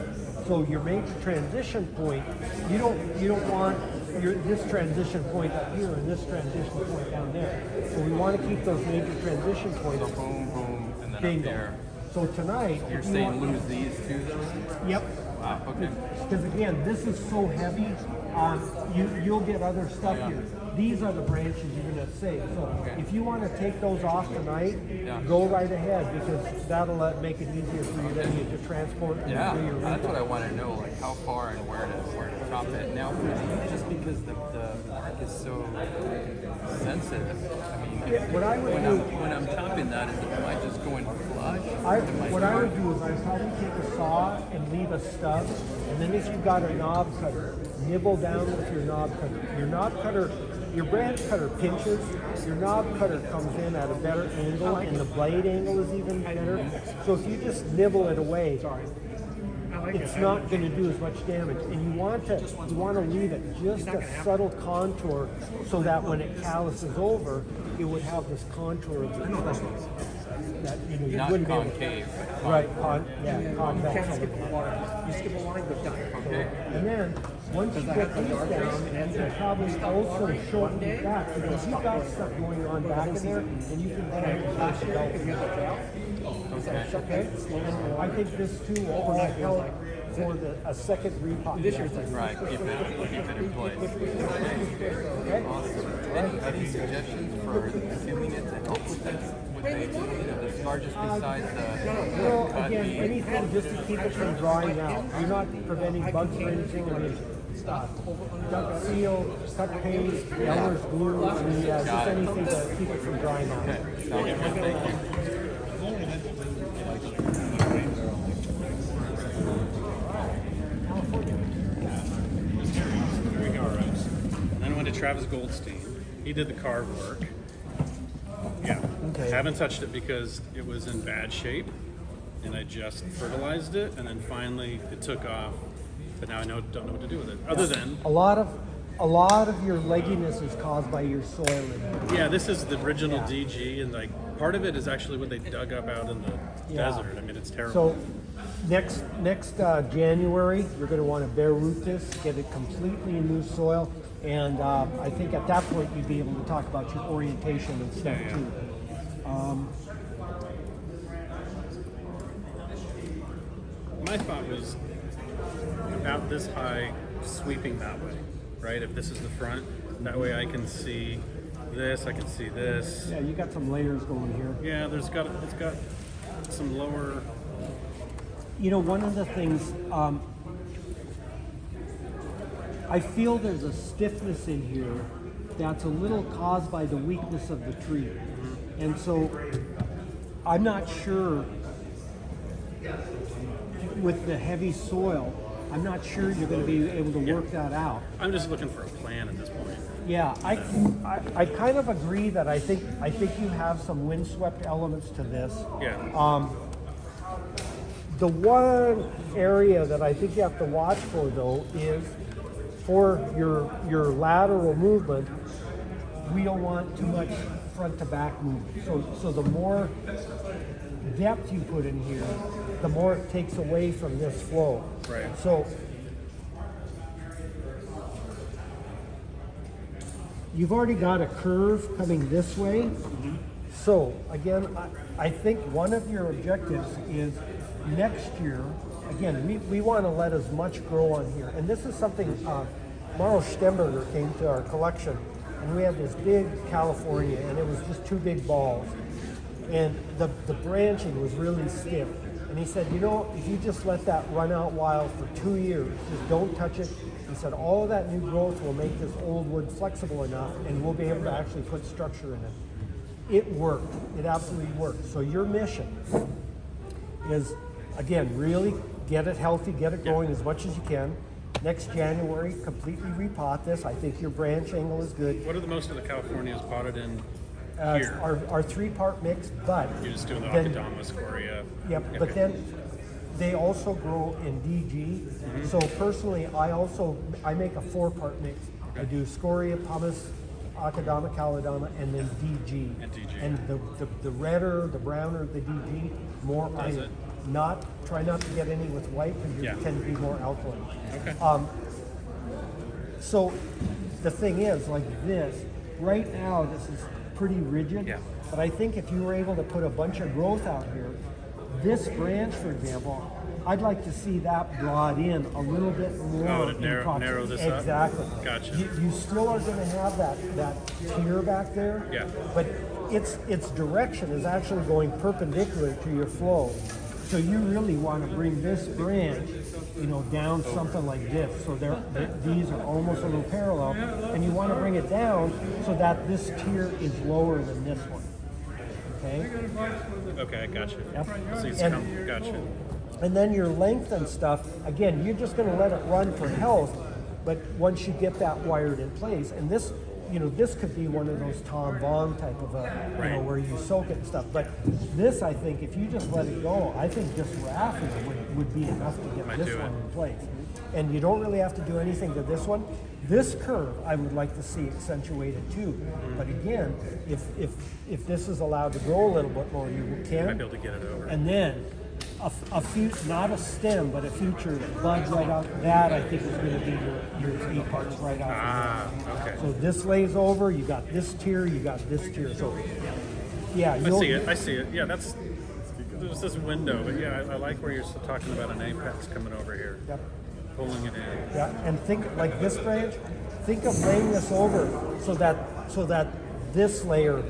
So your major transition point, you don't want this transition point up here and this transition point down there. So we want to keep those major transition points. So boom, boom, and then bingo. up there. So tonight, You're saying lose these two though? Yep. Wow, okay. Because again, this is so heavy, you'll get other stuff here. these are the branches you're gonna save. So if you wanna take those off tonight, go right ahead, because that'll make it easier for you then to transport and do your That's what I want to know, like how far and where to chop it. Now, just because the bark is so sensitive, I mean, what I would when I'm chopping that, am I just going flush? what I would do is I'd probably take a saw and leave a stub, and then if you've got a knob cutter, nibble down with your knob cutter. Your knob cutter, your branch cutter pinches, your knob cutter comes in at a better angle, and the blade angle is even better. So if you just nibble it away, it's not going to do as much damage. And you want to leave it just a subtle contour, so that when it calluses over, it would have this contour of the trunk. That, you know, you Not wouldn't concave. right, convex. Can't skip a line. You skip a line, but done. Okay. And then, once you get these down, and you can probably also shorten it back, because you've got stuff going on back in there, and you can go ahead and pass it out. Okay? And I think this too will help for a second repot. Right, keep it in place. Okay. Awesome. Any suggestions for assuming it to help with the scarges besides the Well, cut again, being- anything just to keep it from drying out. You're not preventing bugs or anything. I mean, duck seal, cut paste, Elmer's glue, I mean, just anything to keep it from drying out. Okay, sounds good. Thank you. Then I went to Travis Goldstein. He did the carve work. Yeah. Okay. Haven't touched it because it was in bad shape, and I just fertilized it, and then finally it took off. But now I don't know what to do with it. Other than A lot of your legginess is caused by your soil in here. yeah, this is the original DG, and like part of it is actually what they dug up out in the desert. I mean, it's terrible. So next January, you're going to want to bare root this, get it completely in new soil, and I think at that point you'd be able to talk about your orientation and stuff too. My thought was about this high, sweeping that way, right? If this is the front, that way I can see this, I can see this. Yeah, you got some layers going here. Yeah, it's got some lower. You know, one of the things, I feel there's a stiffness in here that's a little caused by the weakness of the tree. And so I'm not sure, with the heavy soil, I'm not sure you're going to be able to work that out. I'm just looking for a plan at this point. Yeah, I kind of agree that I think you have some windswept elements to this. Yeah. The one area that I think you have to watch for, though, is for your lateral movement. We don't want too much front to back movement. So the more depth you put in here, the more it takes away from this flow. Right. So you've already got a curve coming this way. So again, I think one of your objectives is next year, again, we want to let as much grow on here. And this is something, Mauro Stemberger came to our collection, and we had this big California, and it was just two big balls. And the branching was really stiff. And he said, you know, if you just let that run out wild for 2 years, just don't touch it. He said, all of that new growth will make this old wood flexible enough, and we'll be able to actually put structure in it. It worked. It absolutely worked. So your mission is, again, really get it healthy, get it growing as much as you can. Next January, completely repot this. I think your branch angle is good. What are the most of the Californias potted in here? Our 3-part mix, but You're just doing the then- Akadama, Scoria. Yep, but then they also grow in DG. So personally, I make a 4-part mix. I do Scoria, Pumice, Akadama, Calodama, and then DG. And the redder, the browner the DG, more Does iron. it? Try not to get any with white because you tend to be more alkaline. Okay. So the thing is, like this, right now this is pretty rigid. Yeah. But I think if you were able to put a bunch of growth out here, this branch, for example, I'd like to see that brought in a little bit more. Oh, to in narrow proximity. this up? Exactly. Gotcha. You still are going to have that tier back there. Yeah. But its direction is actually going perpendicular to your flow. So you really want to bring this branch, down something like this. So these are almost a little parallel, and you want to bring it down so that this tier is lower than this one. Okay. Okay, gotcha. Yep. So it's gotcha. And then your length and stuff, again, you're just going to let it run for health, but once you get that wired in place, and this, this could be one of those Tom Vaughn type of where you soak it and stuff. But this, I think, if you just let it go, I think just raffing would be enough to get this one in place. And you don't really have to do anything to this one. This curve, I would like to see accentuated too. But again, if this is allowed to grow a little bit more, you can. Might be able to get it over. And then a few, not a stem, but a future bud right out. That I think is going to be your apex right out. Okay. So this lays over. You got this tier. You got this tier. So yeah, I see it. Yeah, there's this window, but yeah, I like where you're talking about an apex coming over here. Yep. Pulling it in. Yeah, and think like this branch. Think of laying this over so that this layer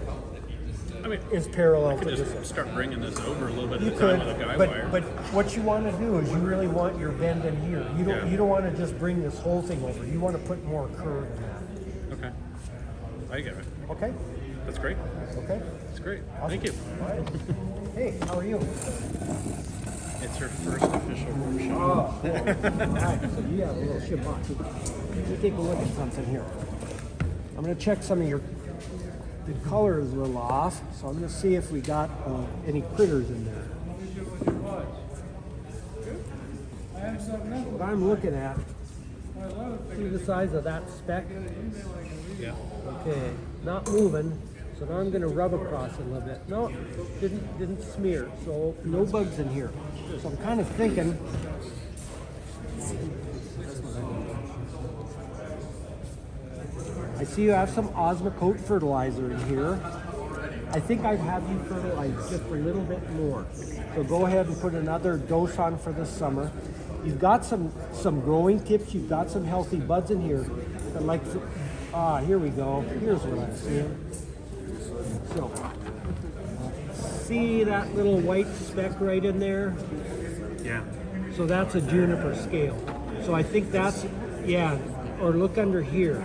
is parallel I could to just this. start bringing this over a little bit You at a could, time with a guy but wire. what you want to do is you really want your bend in here. You don't want to just bring this whole thing over. You want to put more curve in that. Okay. I get it. Okay. That's great. Okay. That's great. Awesome. Thank you. All right. Hey, how are you? It's your first official workshop. Oh, cool. All right. So you have a little shibboleth. Let me take a look at something here. I'm going to check some of the color is a little off, so I'm going to see if we got any critters in there. What I'm looking at, see the size of that speck? Yeah. Okay, not moving, so now I'm going to rub across it a little bit. No, didn't smear, so no bugs in here. So I'm kind of thinking, I see you have some Osmocote fertilizer in here. I think I'd have you fertilize just a little bit more. So go ahead and put another dose on for this summer. You've got some growing tips. You've got some healthy buds in here. But here we go. Here's what I'm seeing. So, see that little white speck right in there? Yeah. So that's a juniper scale. So I think that's, yeah, or look under here.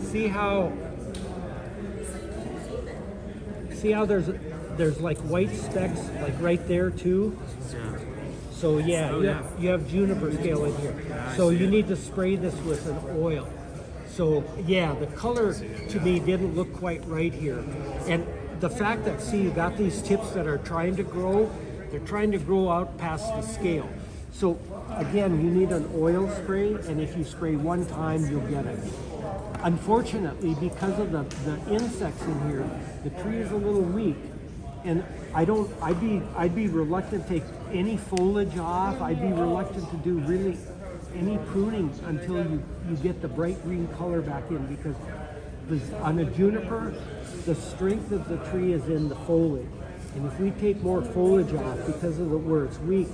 See how there's like white specks like right there too? Yeah. So yeah, you have juniper scale in here. So you need to spray this with an oil. So yeah, the color to me didn't look quite right here. And the fact that, see, you got these tips that are trying to grow, they're trying to grow out past the scale. So again, you need an oil spray, and if you spray one time, you'll get it. Unfortunately, because of the insects in here, the tree is a little weak, and I'd be reluctant to take any foliage off. I'd be reluctant to do really any pruning until you get the bright green color back in, because on a juniper, the strength of the tree is in the foliage. And if we take more foliage off because of where it's weak,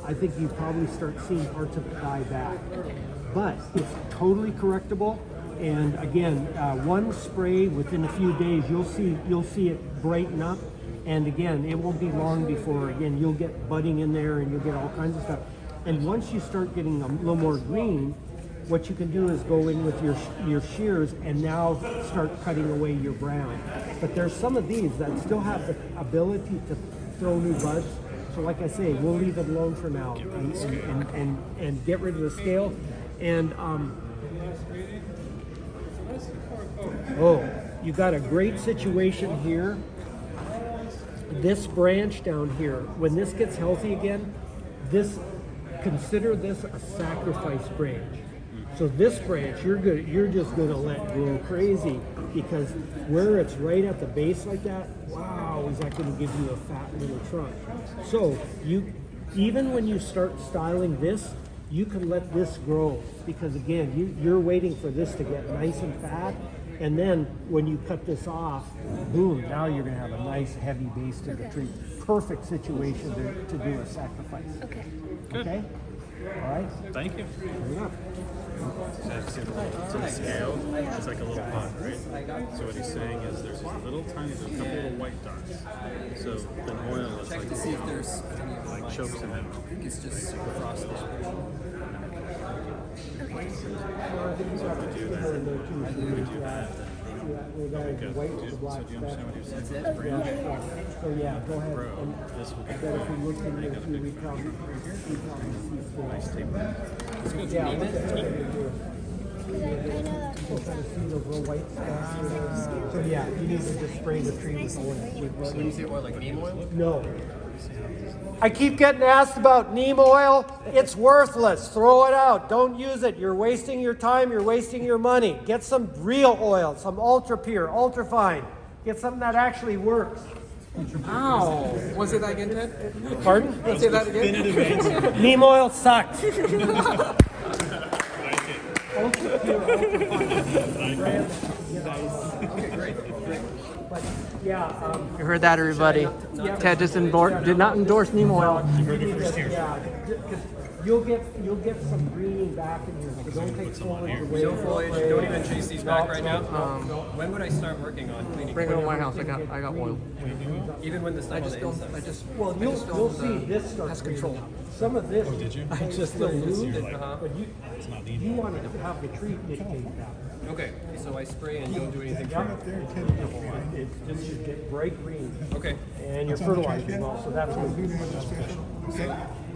I think you probably start seeing parts of it die back. But it's totally correctable. And again, one spray within a few days, you'll see it brighten up. And again, it won't be long before, again, you'll get budding in there and you'll get all kinds of stuff. And once you start getting a little more green, what you can do is go in with your shears and now start cutting away your brown. But there's some of these that still have the ability to throw new buds. So like I say, we'll leave it alone for now and get rid of the scale. And you got a great situation here. This branch down here, when this gets healthy again, consider this a sacrifice branch. So this branch, you're just gonna let grow crazy, because where it's right at the base like that, wow, is that gonna give you a fat little trunk. So even when you start styling this, you can let this grow, because again, you're waiting for this to get nice and fat, and then when you cut this off, boom, now you're gonna have a nice heavy base to the tree. Perfect situation to do a sacrifice. Okay. Okay? All right? Thank you. Fair enough. So the scale is like a little pot, right? So what he's saying is there's a couple little white dots. So then oil is like, to see if there's any of like chokes in it. It's just super frosted. We're going to wait for the black So do you understand what he was saying? That's it. So yeah, go ahead. And I bet if we look in there too, we probably Nice tape. yeah, look at what they're doing. So kind of see those little white spots. So yeah, you need to just spray the tree with oil. When you say oil, like neem oil? No. I keep getting asked about neem oil. It's worthless. Throw it out. Don't use it. You're wasting your time. You're wasting your money. Get some real oil, some ultra pure, ultra fine. Get something that actually works. Ow! Was it that again, Ted? Pardon? Say that again? Neem oil sucks. Ultra pure, ultra fine. Okay, great. But yeah, You heard that, everybody. Ted just did not endorse neem oil. yeah, because you'll get some green back in here. So don't take foliage away. No foliage. Don't even chase these back right now. When would I start working on cleaning? Bring it to my house. I got oil. Even when the stuff on the inside. Well, you'll see this start has control. Some of this, I just still let it loose, sit. but you want to have the tree dictate that. Okay, so I spray and don't do anything for Yep. It just should get bright green. Okay. And you're fertilizing also. That's what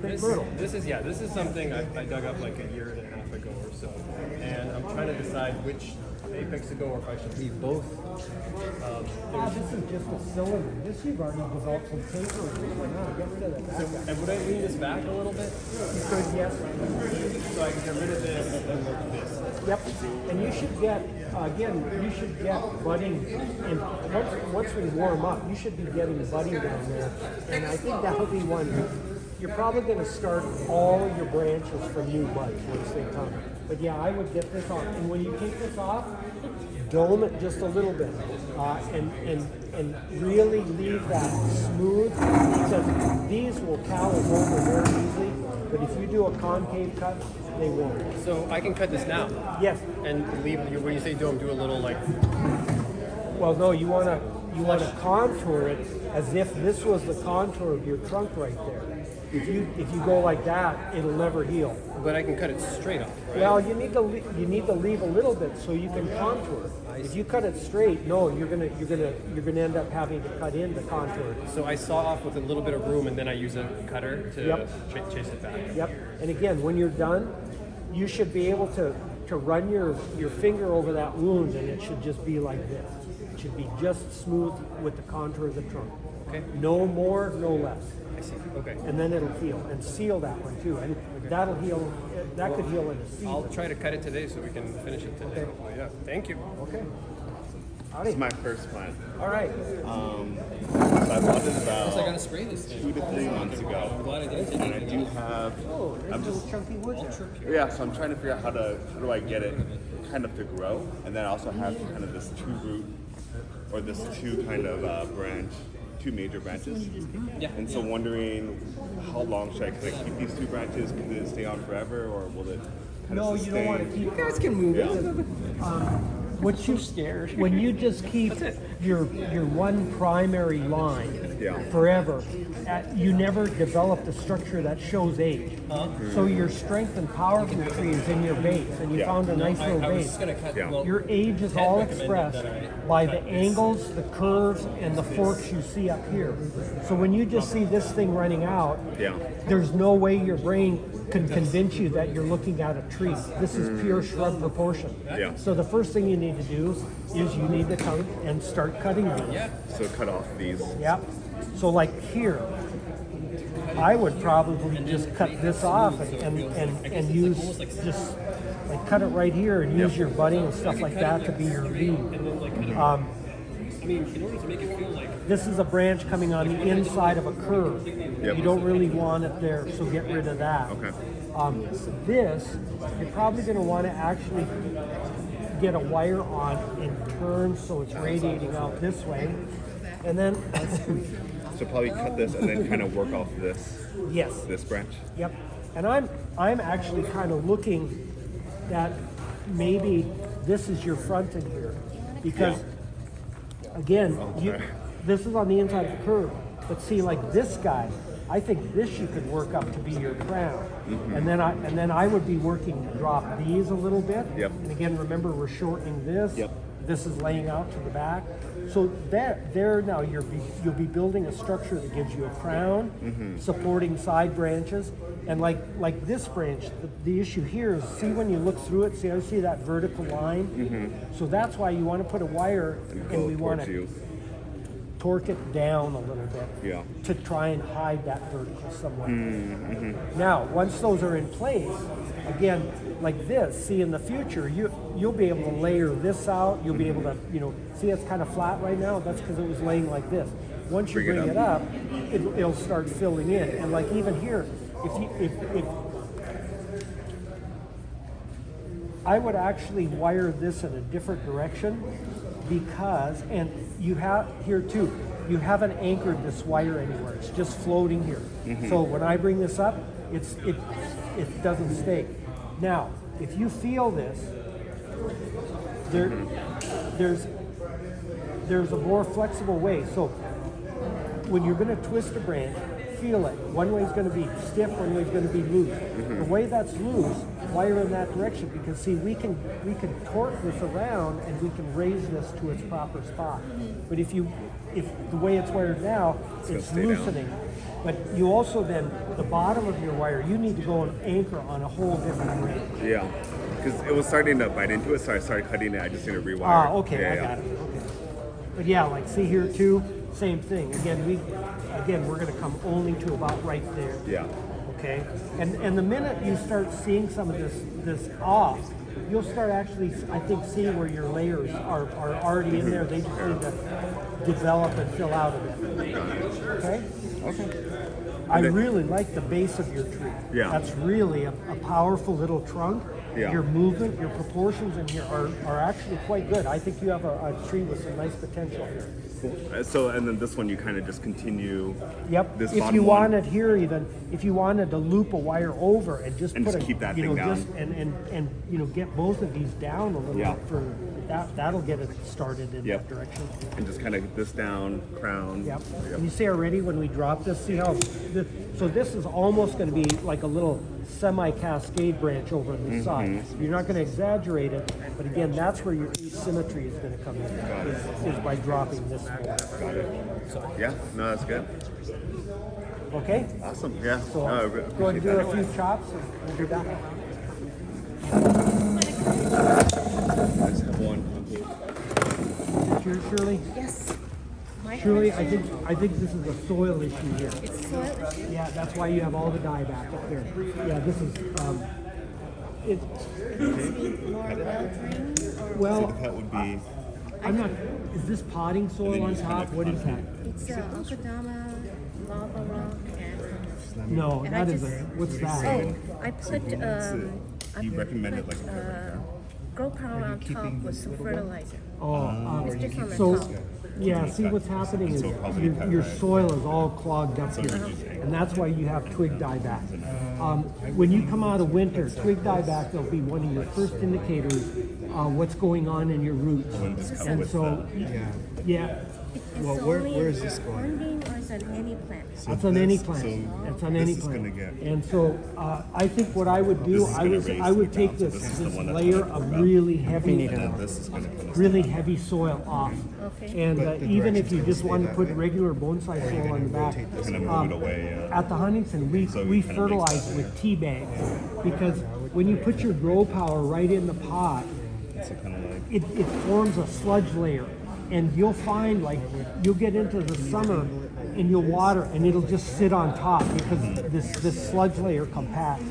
This is something I dug up like a year and a half ago or so, and I'm trying to decide which apex to go or if I should leave both. This is just a cylinder. This you've already developed some paper. Get rid of that. And would I lean this back a little bit? You could, yes. So I can get rid of this and then look at this. Yep. And you should get, budding. And once we warm up, you should be getting budding down there. And I think that'll be one. You're probably going to start all your branches from new buds once they come. But yeah, I would get this off. And when you take this off, dome it just a little bit. And really leave that smooth, because these will callus over very easily. But if you do a concave cut, they won't. So I can cut this now? Yes. And leave, when you say dome, do a little like... Well, no, you want to contour it as if this was the contour of your trunk right there. If you go like that, it'll never heal. But I can cut it straight off, right? Well, you need to leave a little bit so you can contour. If you cut it straight, no, you're gonna end up having to cut in the contour. So I saw off with a little bit of room, and then I use a cutter to chase it back. Yep. And again, when you're done, you should be able to run your finger over that wound, and it should just be like this. It should be just smooth with the contour of the trunk. Okay. No more, no less. I see. Okay. And then it'll heal, and seal that one too, and that'll heal. That could heal in a season. I'll try to cut it today so we can finish it today. Okay. Yeah. Thank you. Okay. This is my first plant. All right. So I bought it about I gotta spray this thing. 2 to 3 months ago. I'm glad I didn't take And I it. do have. I'm just chunky wood there. Yeah, so I'm trying to figure out how do I get it kind of to grow, and then I also have kind of this 2 root or this 2 kind of branch. 2 major branches. Yeah. And so wondering how long should I kind of keep these 2 branches? Can it stay on forever, or will it kind No, of you sustain? don't want to keep. You guys can move it. What you scared? When you just keep your one primary line forever, you never develop the structure that shows age. So your strength and power of the tree is in your base, and you found a nice little base. Your age is all expressed by the angles, the curves, and the forks you see up here. So when you just see this thing running out, there's no way your brain can convince you that you're looking at a tree. This is pure shrub proportion. So the first thing you need to do is you need to come and start cutting these. So cut off these. Yep. So like here, I would probably just cut this off and use just like cut it right here and use your budding and stuff like that to be your lead. I mean, in order to make it feel like... This is a branch coming on the inside of a curve. You don't really want it there, so get rid of that. Okay. This, you're probably going to want to actually get a wire on and turn so it's radiating out this way. And then... So probably cut this and then kind of work off this. Yes. This branch. Yep. And I'm I'm actually kind of looking that maybe this is your front in here, because again, this is on the inside of the curve, but see, like this guy, I think this you could work up to be your crown, and then I would be working to drop these a little bit. And again, remember we're shortening this. This is laying out to the back. So there now you'll be building a structure that gives you a crown, supporting side branches, and like this branch. The issue here is, see when you look through it, see that vertical line. So that's why you want to put a wire, and we want to torque it down a little bit to try and hide that vertical somewhat. Now, once those are in place, again, like this, see in the future, you'll be able to layer this out. You'll be able to, see it's kind of flat right now. That's because it was laying like this. Once you bring it up, it'll start filling in. And like even here, if I would actually wire this in a different direction, because, and you have here too, you haven't anchored this wire anywhere. It's just floating here. So when I bring this up, it doesn't stay. Now, if you feel this, there's a more flexible way. So when you're going to twist a branch, feel it. One way is going to be stiff, one way is going to be loose. The way that's loose, wire in that direction, because see, we can torque this around and we can raise this to its proper spot. But if the way it's wired now, it's loosening. But you also then, the bottom of your wire, you need to go and anchor on a whole different way. Yeah, because it was starting to bite into it, so I started cutting it. I just need to rewire. Okay, I got it. Okay. But yeah, like see here too, same thing. Again, we're going to come only to about right there. Yeah. Okay. And the minute you start seeing some of this off, you'll start actually, I think, seeing where your layers are already in there. They just need to develop and fill out a bit. Okay. Okay. I really like the base of your tree. Yeah. That's really a powerful little trunk. Yeah. Your movement, your proportions in here are actually quite good. I think you have a tree with some nice potential here. Cool. So, and then this one, you kind of just continue. Yep. This if you wanted here, even if you wanted to loop a wire over and just keep that thing down, and get both of these down a little bit for that'll get it started in that direction. And just kind of get this down, crown. Yep. And you see already when we drop this, see how so this is almost going to be like a little semi-cascade branch over on the side. You're not going to exaggerate it, but again, that's where your asymmetry is going to come in, is by dropping this more. Got it. So, yeah, no, that's good. Okay? Awesome, yeah. So go ahead and do a few chops and we'll be back. I just have one. Shirley? Yes. Shirley, I think this is a soil issue here. It's soil issue? Yeah, that's why you have all the dye back up there. Yeah, this is It needs to be more well drained, or well, that would be. I'm not. Is this potting soil on top? What is that? it's Okadama, lava rock, and No, and that I is just- a. What's that? Oh, I put You recommend it like grow power on top with some fertilizer. Oh, It's just on the so top. yeah. See what's happening is your soil is all clogged up here, and that's why you have twig dieback. When you come out of winter, twig dieback will be one of your first indicators what's going on in your roots. And so, yeah. Well, where is this going? On or is it on any plant? It's on any plant. It's on any plant. And so I think what I would do, I would take this layer of really heavy soil off. Okay. And even if you just want to put regular bonsai soil on the back, at the Huntington, we fertilize with tea bags, because when you put your grow power right in the pot, it forms a sludge layer. And you'll find, like, you'll get into the summer and you'll water and it'll just sit on top because this sludge layer compacts.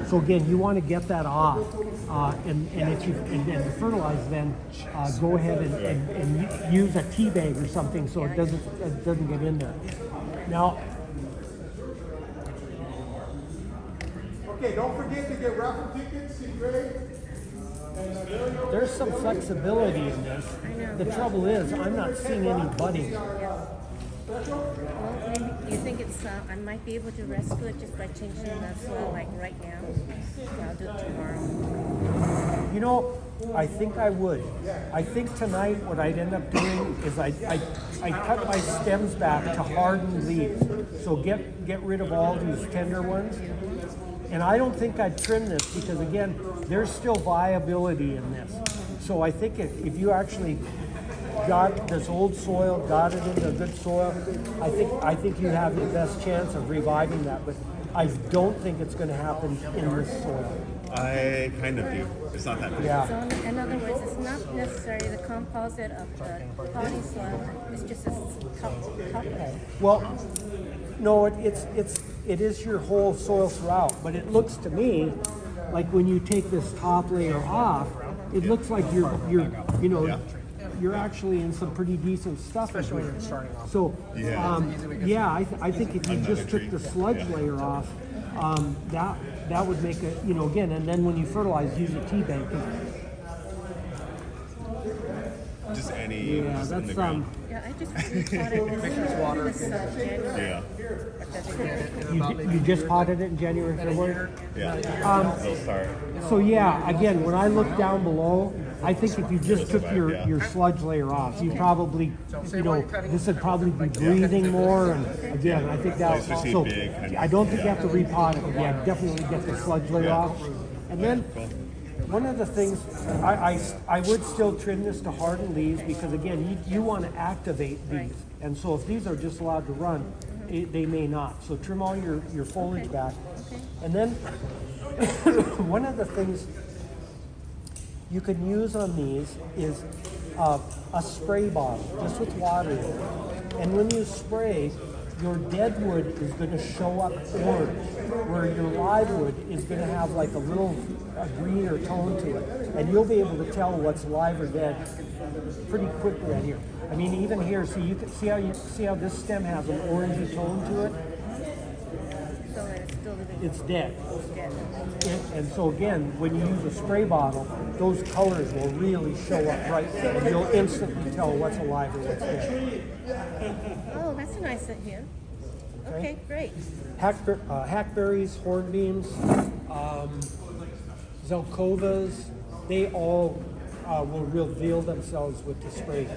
So again, you want to get that off, and if you fertilize, then go ahead and use a tea bag or something so it doesn't get in there. Now. Okay, don't forget to get raffle tickets, see Greg. There's some flexibility in this. The trouble is, I'm not seeing any budding. Well, maybe, do you think it's, I might be able to rescue it just by changing the soil like right now? So I'll do it tomorrow. You know, I think I would. I think tonight what I'd end up doing is I cut my stems back to hardened leaves. So get rid of all these tender ones. And I don't think I'd trim this because again, there's still viability in this. So I think if you actually got this old soil, got it into good soil, I think you have the best chance of reviving that. But I don't think it's going to happen in this soil. I kind of do. It's not that big. Yeah. So in other words, it's not necessarily the composite of the potting soil, it's just a couple. Well, no, it is your whole soil throughout, but it looks to me like when you take this top layer off, it looks like you're actually in some pretty decent stuff. Especially when you're starting off. So, I think if you just took the sludge layer off, that would make it, again, and then when you fertilize, use a tea bank. Just any. Yeah, just in the that's ground. Yeah, I just repotted this You just potted it in January, February? Yeah. It'll start. So yeah, again, when I look down below, I think if you just took your sludge layer off, you probably, this would probably be breathing more. And again, I think that. So I don't think you have to repot it. But yeah, definitely get the sludge layer off. And then one of the things I would still trim this to harden leaves because again, you want to activate these. And so if these are just allowed to run, they may not. So trim all your foliage back. And then one of the things you can use on these is a spray bottle, just with water in it. And when you spray, your dead wood is going to show up orange, where your live wood is going to have like a little greener tone to it. And you'll be able to tell what's live or dead pretty quickly on here. I mean, even here, so you can see how this stem has an orangey tone to it. So it's still living. It's dead. And so again, when you use a spray bottle, those colors will really show up right there, and you'll instantly tell what's alive or what's dead. Oh, that's a nice scent here. Okay, great. Hackberries, hornbeams, zelkovas, they all will reveal themselves with the spray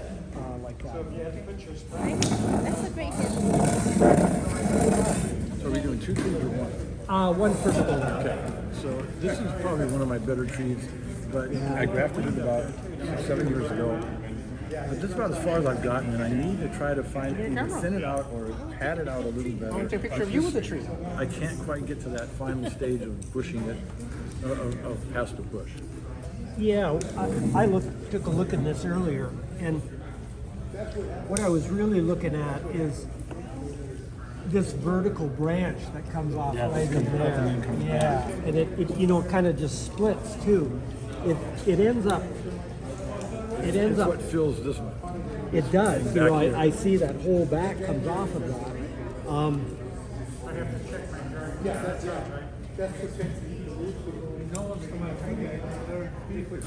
like that. That's a great hit. So are we doing 2 trees or one? One per stone. Okay. So this is probably one of my better trees, but I grafted it about 7 years ago. But this is about as far as I've gotten, and I need to try to find either thin it out or pad it out a little better. I want to take a picture of you with the tree. I can't quite get to that final stage of bushing it, of past a bush. Yeah, I took a look at this earlier, and what I was really looking at is this vertical branch that comes off right in there. Yeah, and it kind of just splits too. It ends up. It's what fills this one. It does. I see that whole back comes off of that. Yeah, that's the thing. No one's come out of they're pretty quick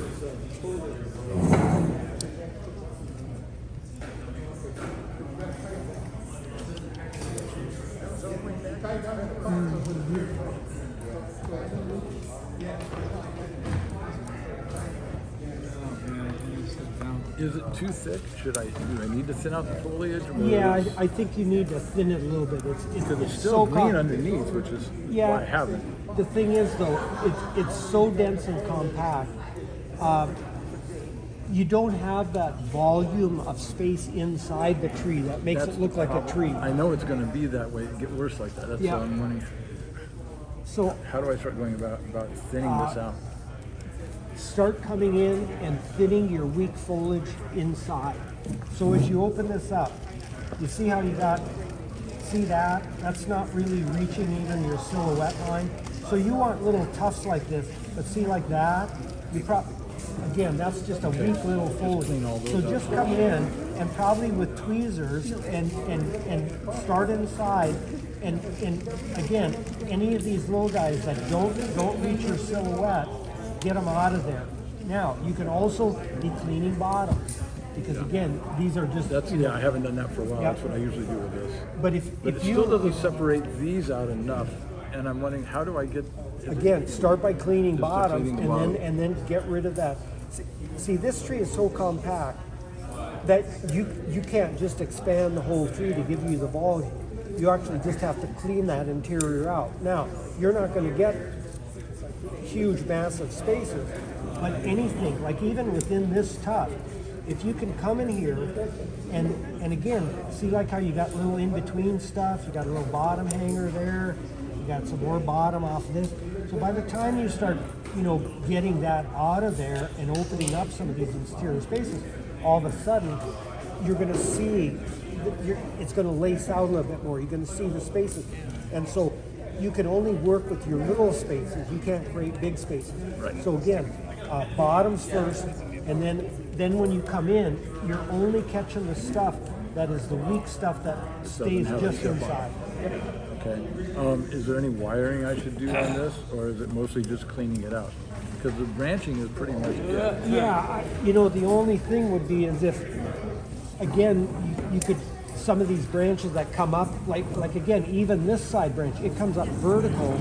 Is it too thick? Do I need to thin out the foliage? Yeah, I think you need to thin it a little bit. It's still green underneath, which is why I haven't. The thing is, though, it's so dense and compact. You don't have that volume of space inside the tree that makes it look like a tree. I know it's going to be that way. It get worse like that. That's why I'm wondering. So how do I start going about thinning this out? Start coming in and thinning your weak foliage inside. So as you open this up, you see how see that? That's not really reaching even your silhouette line. So you want little tufts like this, but see like that? Again, that's just a weak little foliage. So just come in and probably with tweezers and start inside. And again, any of these little guys that don't reach your silhouette, get them out of there. Now, you can also be cleaning bottoms. Because again, these are just, That's, you know, yeah, I haven't done that for a while. Yep. That's what I usually do with this. But if But it you still doesn't separate these out enough. And I'm wondering, how do I get? again, start by cleaning Just the bottoms cleaning and bottom. then get rid of that. See, this tree is so compact that you can't just expand the whole tree to give you the volume. You actually just have to clean that interior out. Now, you're not going to get huge, massive spaces, but anything, like even within this tuft, if you can come in here and again, see like how you got little in-between stuff, you got a little bottom hanger there, you got some more bottom off this. So by the time you start, you know, getting that out of there and opening up some of these interior spaces, all of a sudden you're going to see, it's going to lace out a little bit more. You're going to see the spaces. And so you can only work with your little spaces. You can't create big spaces. Right. So again, bottoms first, and then when you come in, you're only catching the stuff that is the weak stuff that stays have just a tip on inside. Okay. Is there any wiring I should do on this, or is it mostly just cleaning it out? Because the branching is pretty much dead. Yeah, you know, the only thing would be is if, again, you could, some of these branches that come up, like again, even this side branch, it comes up vertical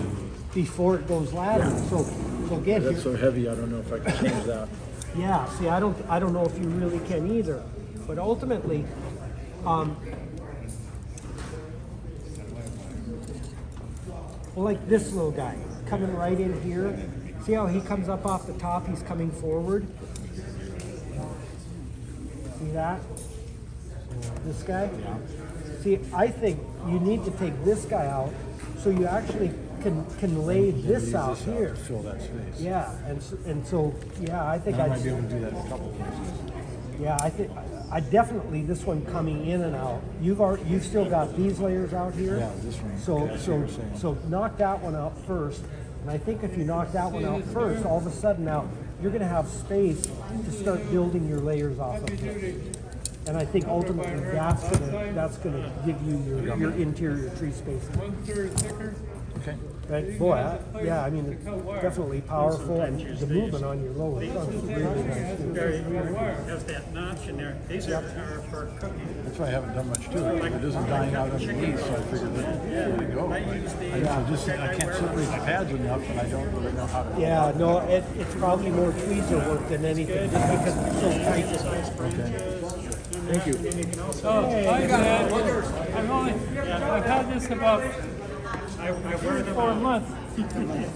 before it goes lateral. So again, That's so heavy, I don't know if I can change that. yeah, see, I don't know if you really can either. But ultimately, well, like this little guy coming right in here. See how he comes up off the top? He's coming forward. See that? This guy? Yeah. See, I think you need to take this guy out so you actually can lay this out here. To fill that space. Yeah, and so yeah, I think And I I'd might be able to do that in a couple of places. yeah, I think I definitely this one coming in and out. You've still got these layers out here. Yeah, this one. So Okay, I see what you're saying. so knock that one out first. And I think if you knock that one out first, all of a sudden now you're going to have space to start building your layers off of this. And I think ultimately that's gonna give you your interior tree space. 1/3 thicker. Okay. Right, boy, yeah, I mean, it's definitely powerful, and the movement on your lower trunk is really nice too. Has that notch in there. These are for cooking. That's why I haven't done much to it. It isn't dying out underneath, so I figured there we go. I can't separate the pads enough, and I don't really know how to. Yeah, no, it's probably more tweezer work than anything, just because it's so tight. Okay. Thank you. Oh, I've had this about 3 or 4 months,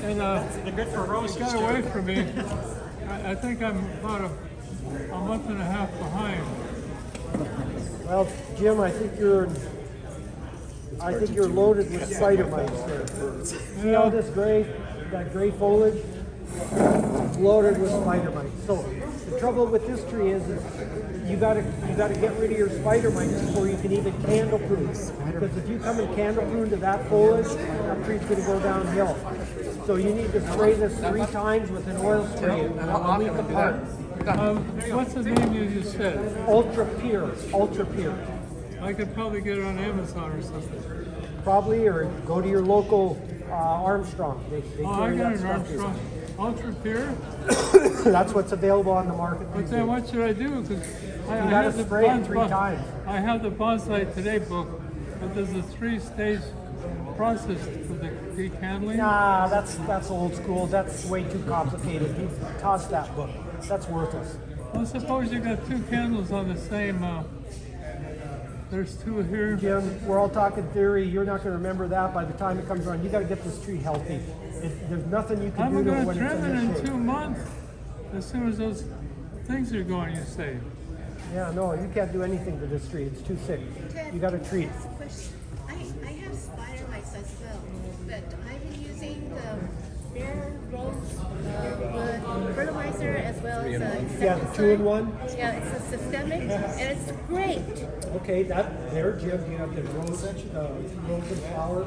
and They're good for roses. it got away from me. I think I'm about a month and a half behind. Well, Jim, I think you're loaded with spider mites there. See all this gray, that gray foliage? It's loaded with spider mites. So the trouble with this tree is you gotta get rid of your spider mites before you can even candle prune. Because if you come and candle prune to that foliage, that tree's gonna go downhill. So you need to spray this 3 times with an oil spray a week apart. What's the name you just said? Ultra Pure, Ultra Pure. I could probably get it on Amazon or something. Probably, or go to your local Armstrong. They Oh, I carry got that an stuff here. Armstrong. Ultra Pure? That's what's available on the market. But then what should I do? Because I You gotta have the spray it 3 times. I have the Bonsai Today book, but there's a 3-stage process for the decandling. Nah, that's old school. That's way too complicated. You toss that book. That's worthless. Well, suppose you got 2 candles on the same. There's 2 here. Jim, we're all talking theory. You're not going to remember that by the time it comes around. You got to get this tree healthy. There's nothing you can I'm do to it going to when it's trim it in in this 2 shape. months. As soon as those things are going, you say. Yeah, no, you can't do anything to this tree. It's too sick. You got to treat it. I have spider mites as well, but I've been using the bare rose fertilizer as well as a Yeah, the 2-in-1. Yeah, it's a systemic, and it's great. Okay, there, Jim. Do you have the rose and flower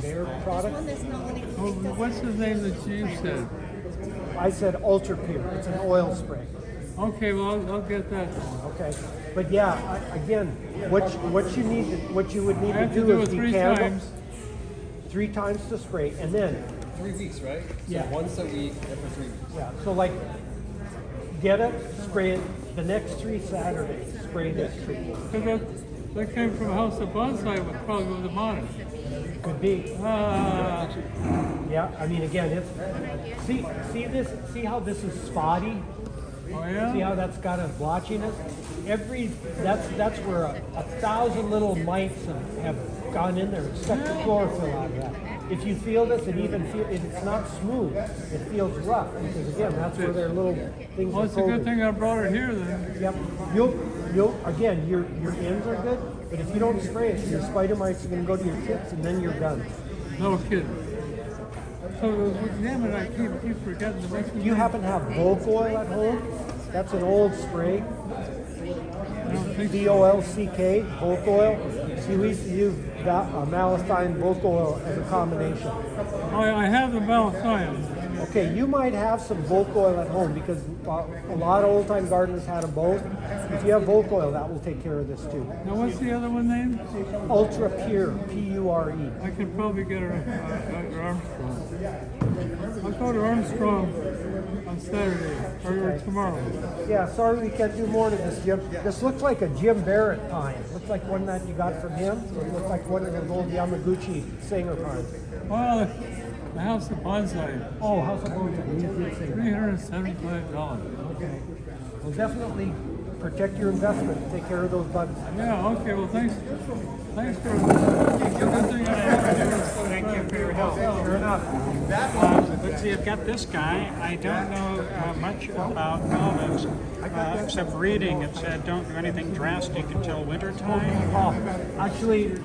bare product? This one is not only Oh, what's the name that you said? I said Ultra Pure. It's an oil spray. Okay, well, I'll get that. Okay, but yeah, again, what you would need I to have to do do is it 3 decandle times. 3 times to spray, and then 3 weeks, right? So Yeah. once a week every 3 weeks. yeah. So like get it, spray it. The next 3 Saturdays, spray this tree. That came from a house of bonsai, was probably with the bonnet. Could be. Yeah, I mean, again, it's see this. See how this is spotty. Oh yeah. See how that's got a blotchiness. That's where 1,000 little mites have gone in there and sucked the chlorophyll out of that. If you feel this, it's not smooth. It feels rough because again, that's where their little things. Well, it's a good thing I brought it here then. Yep. You'll again, your ends are good, but if you don't spray it, your spider mites are going to go to your tips, and then you're done. No kidding. So damn it, I keep forgetting the rest. Do you happen to have bulk oil at home? That's an old spray. BOLCK, bulk oil. See, we used to use malathion bulk oil as a combination. I have the malathion. Okay, you might have some bulk oil at home because a lot of old-time gardeners had them both. If you have bulk oil, that will take care of this too. Now, what's the other one name? Ultra Pure, Pure. I could probably get her at Armstrong. I'll go to Armstrong on Saturday or tomorrow. Yeah, sorry we can't do more to this, Jim. This looks like a Jim Barrett pine. Looks like one that you got from him. It looks like one of those old Yamaguchi Singer pines. Well, the House of Bonsai. Oh, House of Bonsai. $375. Okay. Well, definitely protect your investment and take care of those bugs. Yeah, okay, well, thanks for Thank you for your help. Fair enough. Let's see, I've got this guy. I don't know much about olives, except reading. It said don't do anything drastic until wintertime. Actually,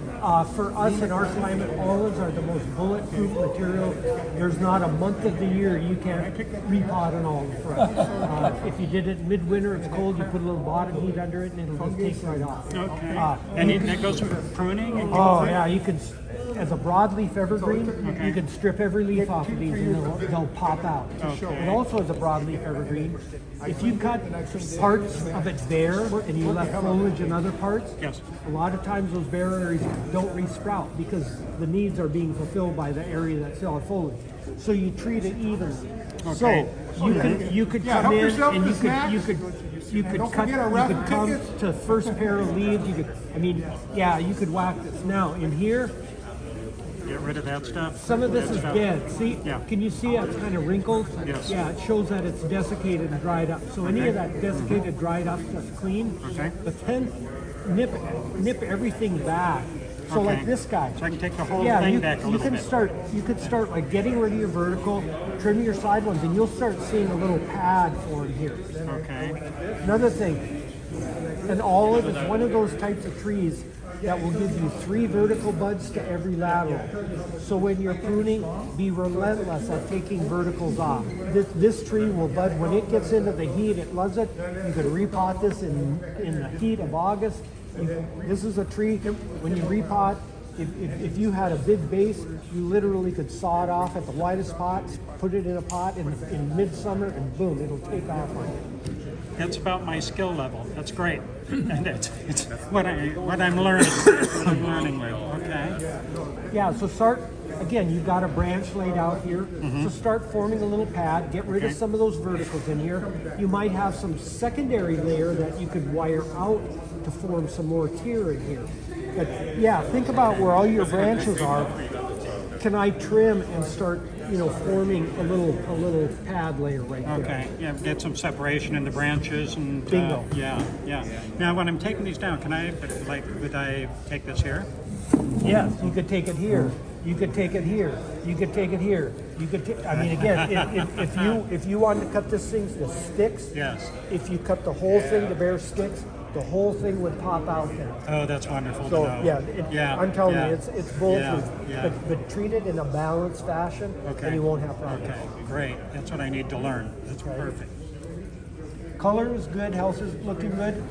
for us in our climate, olives are the most bulletproof material. There's not a month of the year you can't repot an olive for us. If you did it midwinter, it's cold, you put a little bottom heat under it and it'll just take right off. Okay. And that goes for pruning? And oh, yeah, you can, as a broadleaf evergreen, you can strip every leaf off of these and they'll pop out. Okay. And also as a broadleaf evergreen, if you cut parts of it bare and you left foliage in other parts, yes, a lot of times those bare areas don't resprout because the needs are being fulfilled by the area that's still had foliage. So you treat it evenly. Okay. So you could come in and you could come to first pair of leaves. You could whack this. Now in here, get rid of that stuff. some of this is dead. See, can you see it's kind of wrinkled? Yes. Yeah, it shows that it's desiccated and dried up. So any of that desiccated, dried up stuff's clean. Okay. But then nip everything back. So Okay. like this guy. So I can take the whole thing back a little bit. You could start like getting rid of your vertical, trim your side ones, and you'll start seeing a little pad form here. Okay. Another thing, an olive is one of those types of trees that will give you 3 vertical buds to every lateral. So when you're pruning, be relentless at taking verticals off. This tree will bud when it gets into the heat. It loves it. You could repot this in the heat of August. This is a tree, when you repot, if you had a big base, you literally could saw it off at the widest spots, put it in a pot in midsummer, and boom, it'll take off on you. That's about my skill level. That's great. And it's what I'm learning. What I'm learning with. Okay. Yeah, so start, again, you've got a branch laid out here. So start forming a little pad, get rid of some of those verticals in here. You might have some secondary layer that you could wire out to form some more tier in here. But yeah, think about where all your branches are. Can I trim and start, forming a little pad layer right there? Okay. Yeah, get some separation in the branches and Bingo. Yeah. Now when I'm taking these down, would I take this here? Yes, you could take it here. You could take it here. You could take it here. If you wanted to cut this thing to sticks, yes. If you cut the whole thing to bare sticks, the whole thing would pop out then. Oh, that's wonderful So to know. I'm telling you, it's bulletproof. Yeah. But treat it in a balanced fashion, and you won't have problems. Okay, great. That's what I need to learn. That's perfect. Color is good, house is looking good.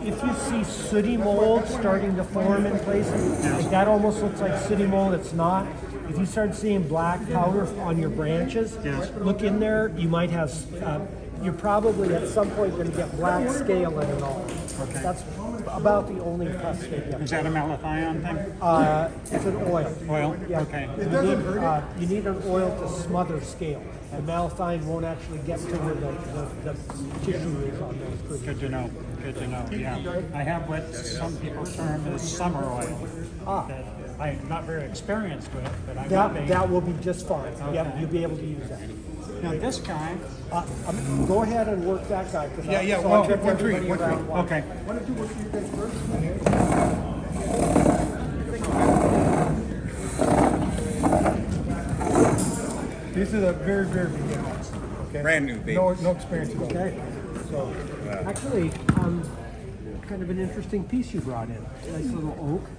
If you see sooty mold starting to form in places, like that almost looks like sooty mold, it's not. If you start seeing black powder on your branches, look in there. You might have you're probably at some point going to get black scale in it all. Okay. That's about the only pest they get. Is that a malathion thing? It's an oil. Oil? Yeah. Okay. You need an oil to smother scale. The malathion won't actually get to where the tissue is on those creatures. Good to know. Good to know. Yeah. I have what some people term as summer oil. That I'm not very experienced with, but I will be. That will be just fine. Okay. Yep, you'll be able to use that. Now this guy. Go ahead and work that guy. Yeah, so one I'll get tree. everybody around one. Okay. Why don't you work for you guys first? These are the very, very beginning ones. Okay? Brand new babies. No experience at all. Okay. So, actually, kind of an interesting piece you brought in. Nice little oak.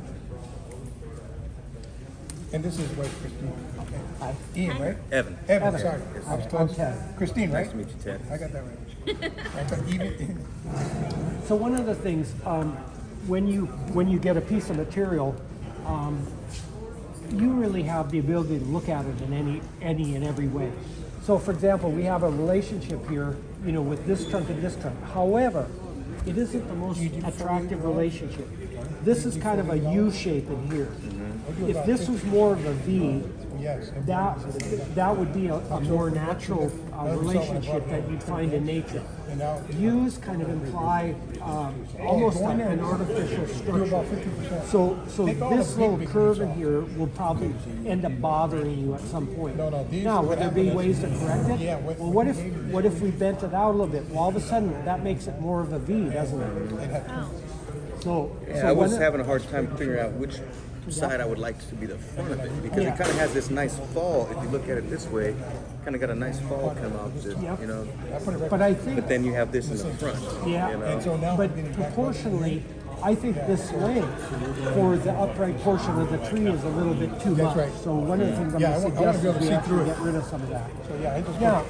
And this is Wife Christine. Okay. Hi. Ian, right? Evan. Evan, sorry. I was I'm close. Ted. Christine, right? Nice to meet you, Ted. I got that right. I thought even. So one of the things, when you get a piece of material, you really have the ability to look at it in any and every way. So for example, we have a relationship here, with this trunk and this trunk. However, it isn't the most attractive relationship. This is kind of a U shape in here. If this was more of a V, that would be a more natural relationship that you'd find in nature. U's kind of imply almost like an artificial structure. So this little curve in here will probably end up bothering you at some point. Now, would there be ways to correct it? Well, what if we bent it out a little bit? Well, all of a sudden, that makes it more of a V, doesn't it? I was having a hard time figuring out which side I would like to be the front of it, because it kind of has this nice fall. If you look at it this way, kind of got a nice fall come out, But I think. But then you have this in the front. Yeah, but proportionally, I think this length for the upright portion of the tree is a little bit too much. right. So one of the things I'm Yeah, going to I wanna suggest be able is to we see actually through it. get rid of some of that. So yeah, I just. Now,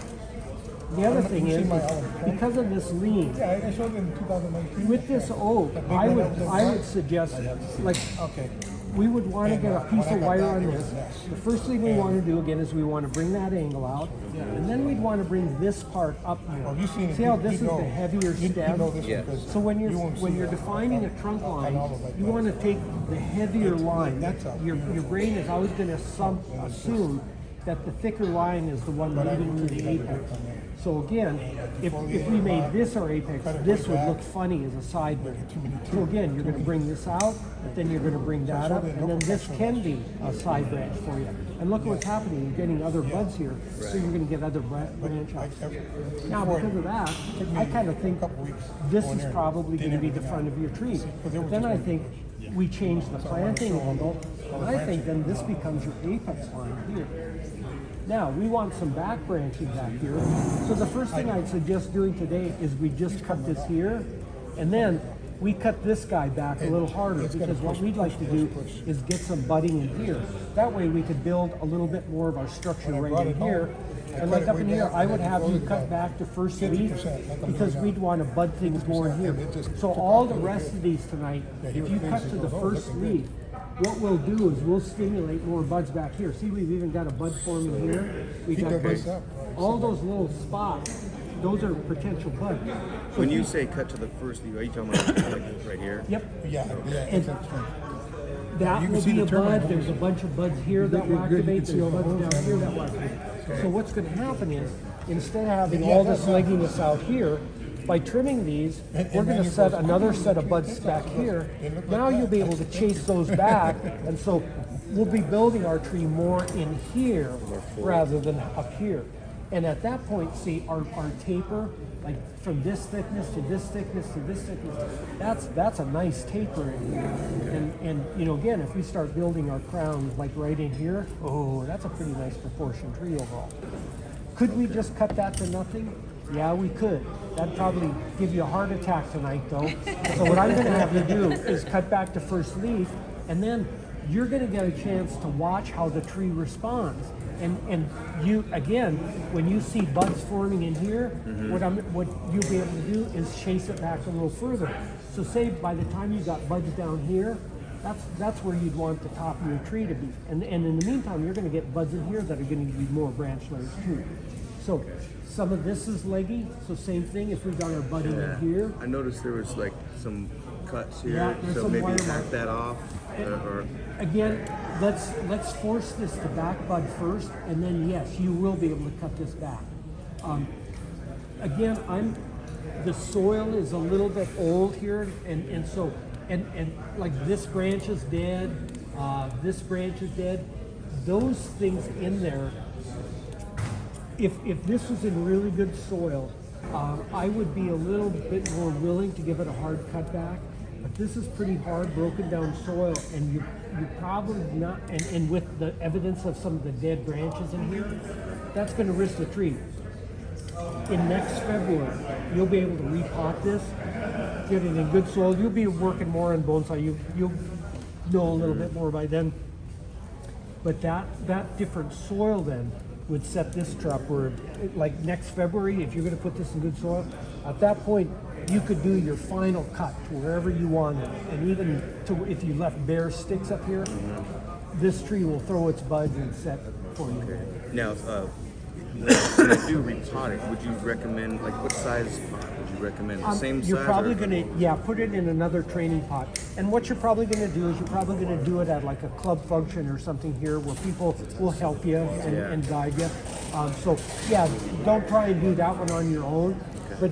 the other thing You see is, my olive, because of this lean, Yeah, I showed them in 2019. with this oak, I would suggest, like, we would want to get a piece of wire on this. The first thing we want to do again is we want to bring that angle out, and then we'd want to bring this part up more. See how this is the heavier stem? So when you're defining a trunk line, you want to take the heavier line. That's your brain is always going to assume that the thicker line is the one leading to the apex. So again, if we made this our apex, this would look funny as a side branch. So again, you're going to bring this out, but then you're going to bring that up, and then this can be a side branch for you. And look at what's happening. You're getting other buds here, so you're going to get other branch ups. Now, because of that, I kind of think this is probably going to be the front of your tree. But then I think we change the planting angle, and I think then this becomes your apex line here. Now, we want some back branching back here. So the first thing I'd suggest doing today is we just cut this here, and then we cut this guy back a little harder, because what we'd like to do is get some budding in here. That way we could build a little bit more of our structure right in here. And like up in here, I would have you cut back to first leaf, because we'd want to bud things more in here. So all the rest of these tonight, if you cut to the first leaf, what we'll do is we'll stimulate more buds back here. See, we've even got a bud forming here. We got buds. All those little spots, those are potential buds. So When you say cut to the first leaf, are you talking about like right here? Yep. Yeah. That will be a bud. There's a bunch of buds here that will activate. There's buds down here that will activate. So what's going to happen is, instead of having all this legginess out here, by trimming these, we're going to set another set of buds back here. Now you'll be able to chase those back, and so we'll be building our tree more in here rather than up here. And at that point, see, our taper, like from this thickness to this thickness to this thickness, that's a nice taper in here. And again, if we start building our crown like right in here, oh, that's a pretty nice proportion tree overall. Could we just cut that to nothing? Yeah, we could. That'd probably give you a heart attack tonight, though. So what I'm going to have you do is cut back to first leaf, and then you're going to get a chance to watch how the tree responds. And you, again, when you see buds forming in here, what you'll be able to do is chase it back a little further. So say by the time you got buds down here, that's where you'd want the top of your tree to be. And in the meantime, you're going to get buds in here that are going to give you more branch layers too. So some of this is leggy, so same thing, if we got our budding in here. I noticed there was like some cuts here, Yeah, there's so some maybe wire hack marks. that off. Or Again, let's force this to back bud first, and then yes, you will be able to cut this back. Again, the soil is a little bit old here, and so like this branch is dead, this branch is dead. Those things in there, if this was in really good soil, I would be a little bit more willing to give it a hard cut back. But this is pretty hard, broken down soil, and you probably not, and with the evidence of some of the dead branches in here, that's going to risk the tree. In next February, you'll be able to repot this, get it in good soil. You'll be working more on bonsai. You'll know a little bit more by then. But that different soil then would set this trap where, like next February, if you're going to put this in good soil, at that point, you could do your final cut to wherever you want it. And even to if you left bare sticks up here, this tree will throw its buds and set for you. Okay. Now, when I do repot it, would you recommend, like, what size pot would you recommend? The same size? You're probably or- going to, put it in another training pot. And what you're probably going to do is you're probably going to do it at like a club function or something here where people will help you and guide you. So yeah, don't try and do that one on your own. But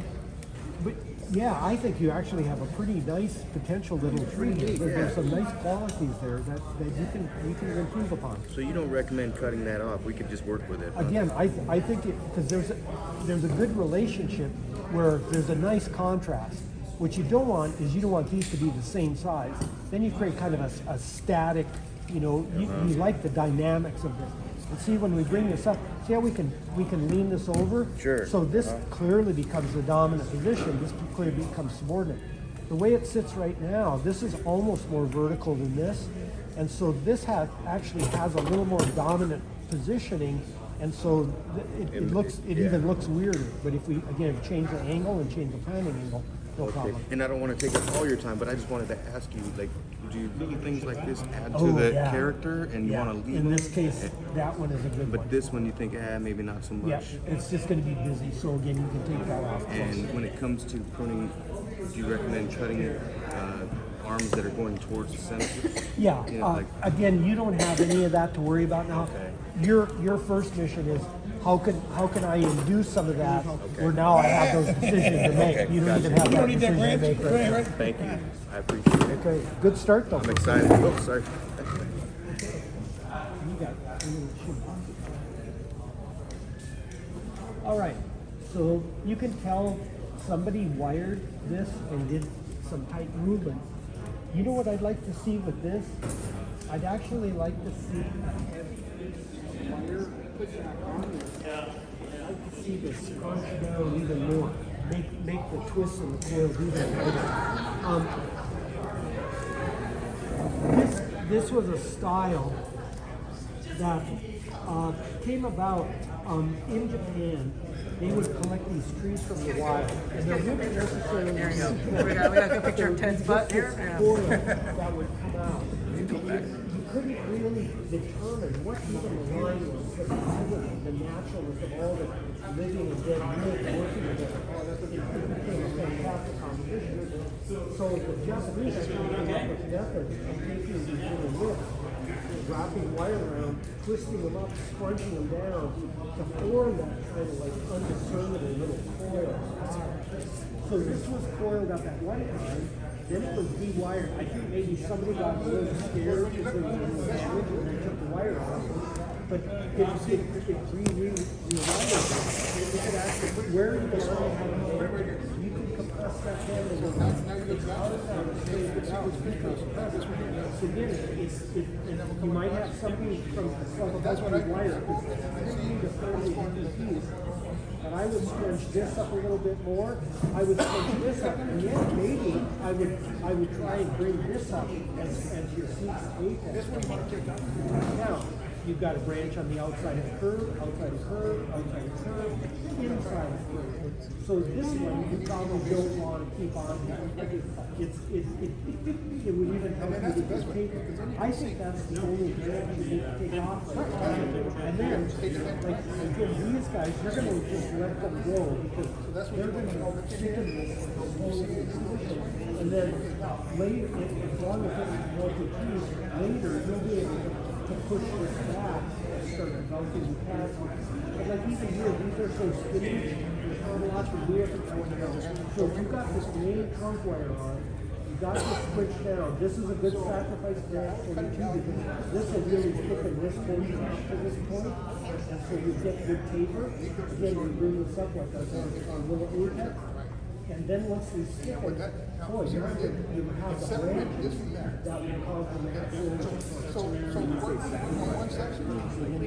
yeah, I think you actually have a pretty nice potential little tree. There's some nice qualities there that you can improve upon. So you don't recommend cutting that off? We could just work with it? Huh? Again, I think because there's a good relationship where there's a nice contrast. What you don't want is you don't want these to be the same size. Then you create kind of a static, you like the dynamics of this. And see, when we bring this up, see how we can lean this over? Sure. So this clearly becomes the dominant position. This clearly becomes subordinate. The way it sits right now, this is almost more vertical than this. And so this actually has a little more dominant positioning. And so it even looks weirder. But if we, again, change the angle and change the planting angle, no problem. And I don't want to take up all your time, but I just wanted to ask you, like, do little things like this add to the character, and you want to leave in them? this case, that one is a good one. But this one, you think, maybe not so much. Yeah, it's just going to be busy. So again, you can take that off. And when it comes to pruning, do you recommend cutting arms that are going towards the center? Yeah. You know, again, you don't have any of that to worry about now. Okay. Your first mission is how can I induce some of that where now I have those decisions to make. You don't even have that decision to make right now. Thank you. I appreciate it. Okay. Good start though. I'm excited. Oh, sorry. You got it. All right. So you can tell somebody wired this and did some tight movement. You know what I'd like to see with this? I'd actually like to see a heavy wire put back on there. I'd like to see this crunch down even more. Make the twists and the coils even tighter. This was a style that came about in Japan. They would collect these trees from the wild, and they wouldn't necessarily. There you go. We got a picture of Ted's butt here. Oil that would come out. You couldn't really determine what even the line was, but because of the naturalness of all the living and dead wood working together, it became a fantastic composition. So the Japanese actually came up with methods of taking these little whips, wrapping wire around, twisting them up, scrunching them down to form that kind of like undiscernible little coil. So this was coiled up at one time, then it was de-wired. I think maybe somebody got a little scared because there was a little damage and they took the wire off. But it rewired it. You could actually put where you want to have a band, you could compress that band a little bit. It's out of that, that was decompressed. So again, you might have something from the wire, because you need a fairly heavy piece. And I would scrunch this up a little bit more. I would scrunch this up, and then maybe I would try and bring this up as your seat apex. This one you want to take up. Now, you've got a branch on the outside of the curve, outside of the curve, outside of the curve, inside of the curve. So this one, you probably don't want to keep on. It would even help you with the tape. I think that's the only branch you need to take off. And then, like, again, these guys, you're going to just let them go because they're going to stick in this whole position. And then later, as long as it's multi trees, later you'll be able to push this back and start developing the pads. But like even here, these are so skinny, there's not a lot to do with it. So if you've got this main trunk wire on, you got this switch down. This is a good sacrifice branch for the two because this will really thicken this portion to this point. And so you get good taper. Again, you bring this up like a little apex. And then once we stick it, boy, you have the branches that will cause them to have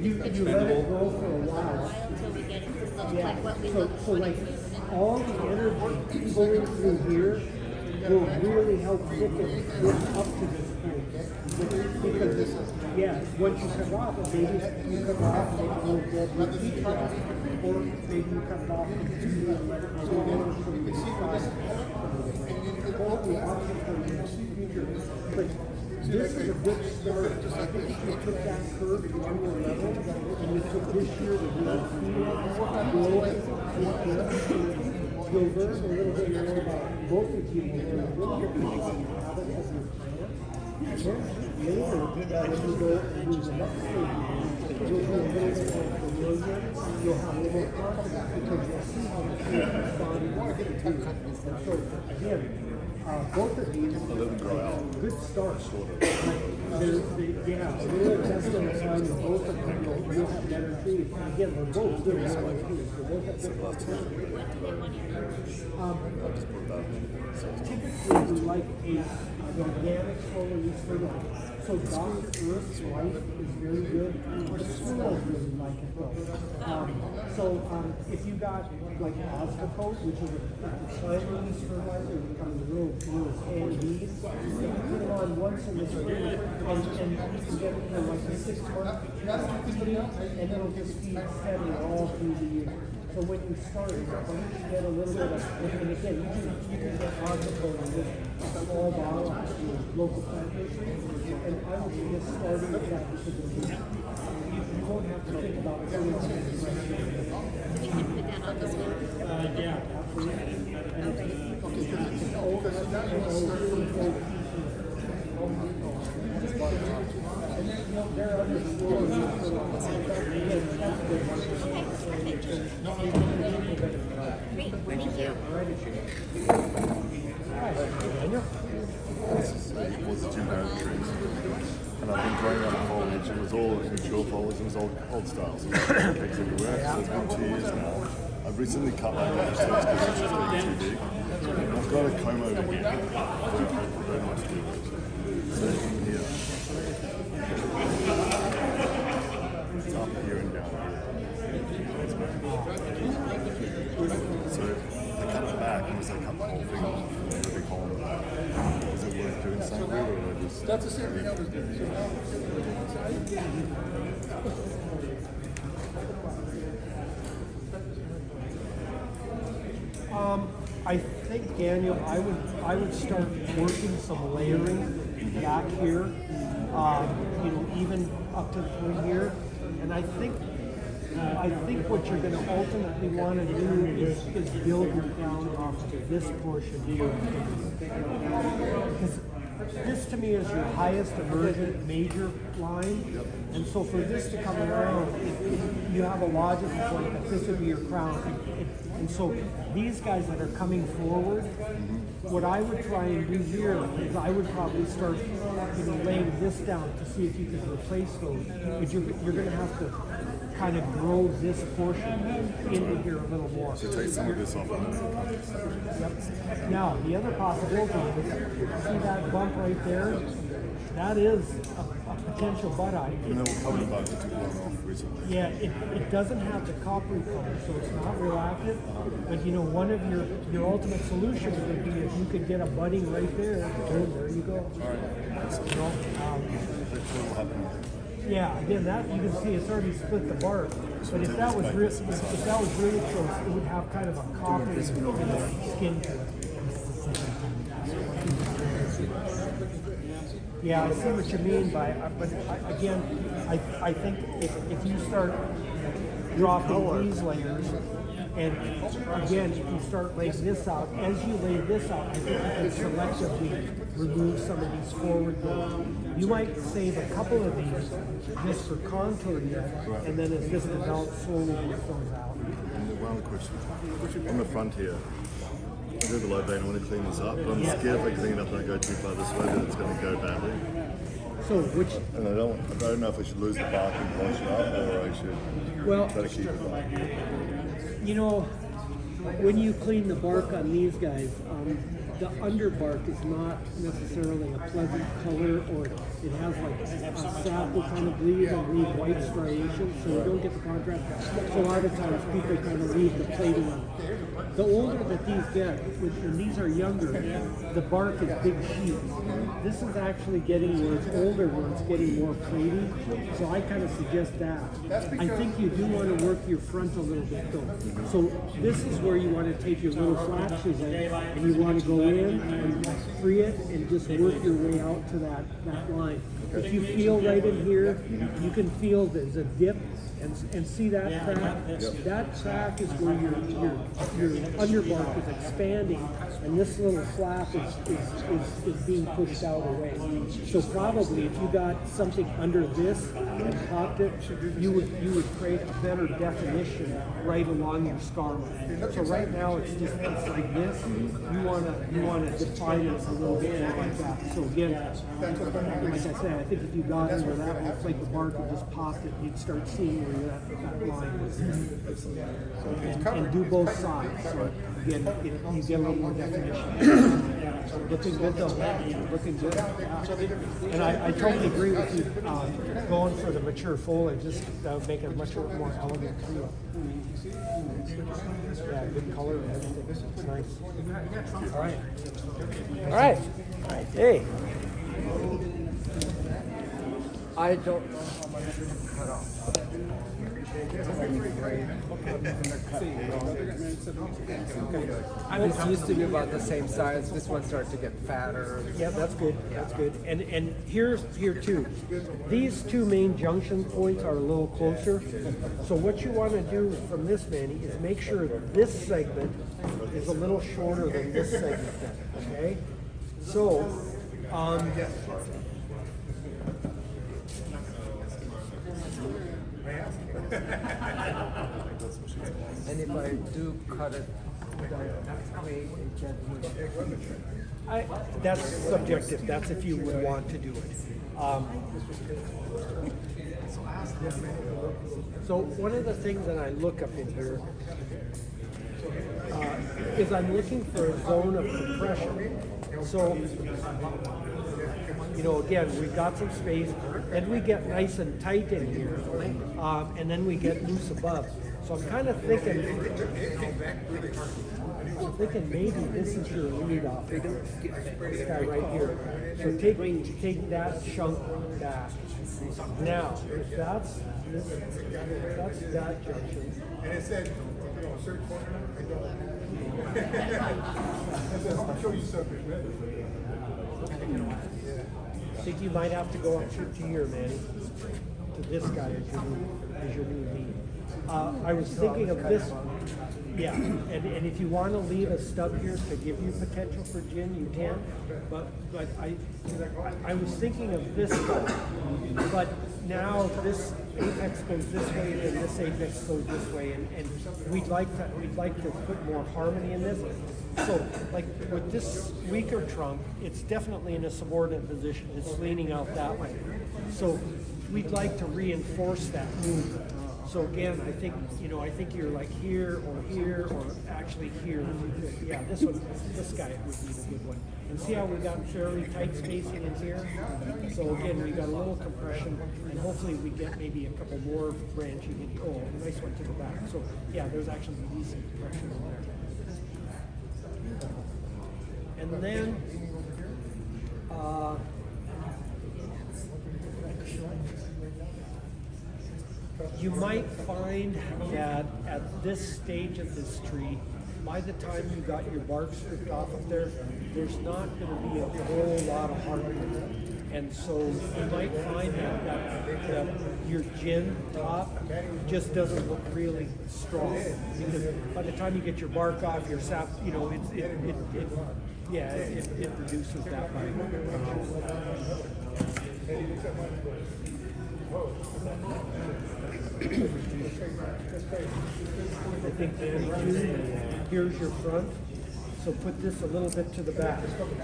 you let it go for a while. Yeah. So like all the energy flowing through here will really help thicken this up to this point. Because this is, yeah, once you cut it off, maybe you cut it off and it will dead with each off. Or maybe you cut it off and let it go so you can see all the options for the future. But this is a good start. I think if you took that curve to one more level and you took this year to really feel it, blow it, you'll learn a little bit more about both of you and a little bit more about the habits of your plant. And then later, when you go and do the next stage, you'll be a little bit more familiar. You'll have a little more confidence because you'll see how the plant is responding to you. And so, again, both of these good start. Yeah, a little testing aside, and both of them will have better trees. And again, they're both good trees. They both have good typically, we like a organic foliage fertilizer. So Dr. Earth's Life is very good, but soils really like it though. If you got like Osmocote, which is a plant-release fertilizer, it becomes real handy. You put it on once in the spring, and you can get it for like a 6 month period, and it'll just feed steady all through the year. So when you start, you get a little bit of, and again, you can get Osmocote in this small bottle at your local plant nursery, and I would just start with that because you won't have to think about it. We can put that on this one. Yeah, was the Juniper trees. And I've been growing out foliage. It was all mature foliage. It was old style. So it's everywhere. So it's been 2 years now. I've recently cut my vegetables because it's just getting too big. And I've got a comb over here. I don't know what to do with it. So in here. It's up here and down here. So I cut the back and I cut the whole thing off. A big hole in the back. Is it worth doing something or just... That's the same thing I was doing. I think, Daniel, I would start working some layering back here, even up to through here. And I think what you're going to ultimately want to do is build it down off of this portion here. Because this to me is your highest emergent major line. And so for this to come around, you have a logical point that this would be your crown. And so these guys that are coming forward, what I would try and do here is I would probably start laying this down to see if you can replace those. But you're going to have to kind of grow this portion into here a little more. So take some of this off. Yep. Now, the other possibility is, see that bump right there? That is a potential bud eye. Even though we're covering bugs, it took one off recently. Yeah, it doesn't have the coppery color, so it's not real active. But one of your ultimate solutions would be if you could get a budding right there, boom, there you go. All right. What will happen? Yeah, again, that you can see it's already split the bark. But if that was really close, it would have kind of a coppery skin to it. Yeah, I see what you mean by, but again, I think if you start dropping these layers, and again, if you start laying this out, as you lay this out, I think you can selectively remove some of these forward growth. You might save a couple of these just for contouring, and then as this develops, slowly work those out. And one other question. On the front here, I do the low vein, I want to clean this up, but I'm scared if I clean it up and I go too far this way that it's going to go badly. So which? And I don't know if I should lose the bark and polish it up, or I should try to keep it up. You know, when you clean the bark on these guys, the underbark is not necessarily a pleasant color, or it has like a sap will kind of leave white striations, so you don't get the contrast. So a lot of times people kind of leave the plating on. The older that these get, when these are younger, the bark is big sheets. This is actually getting where it's older, where it's getting more platy. So I kind of suggest that. I think you do want to work your front a little bit though. So this is where you want to take your little flat chisel and you want to go in and free it and just work your way out to that line. If you feel right in here, you can feel there's a dip and see that crack? That crack is where your underbark is expanding and this little flap is being pushed out away. So probably if you got something under this and popped it, you would create a better definition right along your scar line. So right now it's like this. You wanna define it a little bit more like that. So again, like I said, I think if you got it where that looks like the bark would just pop it, you'd start seeing where that line was. And do both sides. So again, you get a little more definition. Looking good though. Looking good. And I totally agree with you. Going for the mature foliage, that would make it a much more elegant tree. Yeah, good color and everything. It's nice. All right. All right. Hey. I don't know how much you can cut off. This used to be about the same size. This one started to get fatter. Yeah, that's good. That's good. And here too. These two main junction points are a little closer. So what you want to do from this, Manny, is make sure that this segment is a little shorter than this segment. Then, okay. So. And if I do cut it that way, it gets that's subjective. That's if you would want to do it. So one of the things that I look up in here is I'm looking for a zone of compression. So, you know, again, we've got some space, then we get nice and tight in here, and then we get loose above. So I'm kind of thinking maybe this is your lead off. This guy right here. So take that chunk back. Now, if that's that junction. And it said, certain corner, I don't. I'll show you something. I think you might have to go up to here, Manny. To this guy as your new lead. I was thinking of this one. Yeah, and if you want to leave a stub here to give you potential for gin, you can. But I was thinking of this guy. But now this apex goes this way, and this apex goes this way, and we'd like to put more harmony in this. So, like with this weaker trunk, it's definitely in a subordinate position. It's leaning out that way. So we'd like to reinforce that movement. So again, I think you're like here or actually here. Yeah, this guy would be the good one. And see how we got fairly tight spacing in here? So again, we got a little compression, and hopefully we get maybe a couple more branching in here. Oh, a nice one to the back. So yeah, there's actually decent compression in there. And then, You might find that at this stage of this tree, by the time you got your bark stripped off of there, there's not going to be a whole lot of hardwood. And so you might find that your gin top just doesn't look really strong. Because by the time you get your bark off, your sap, you know, it reduces that by I think here's your front. So put this a little bit to the back.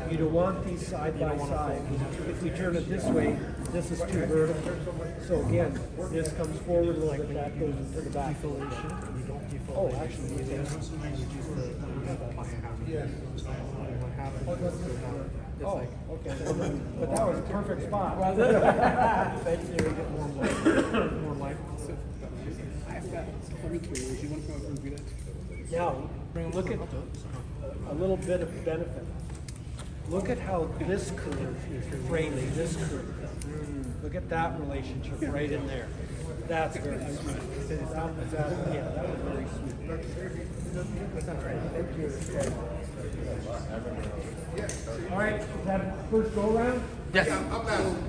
You don't want these side by side. If we turn it this way, this is too vertical. So again, this comes forward a little bit, that goes into the back. Oh, actually, you can. Oh, okay. But that was a perfect spot. More light. Now, look at a little bit of benefit. Look at how this curve is framing this curve. Look at that relationship right in there. That's very sweet. That was very sweet. All right, is that first go round? Yes. So,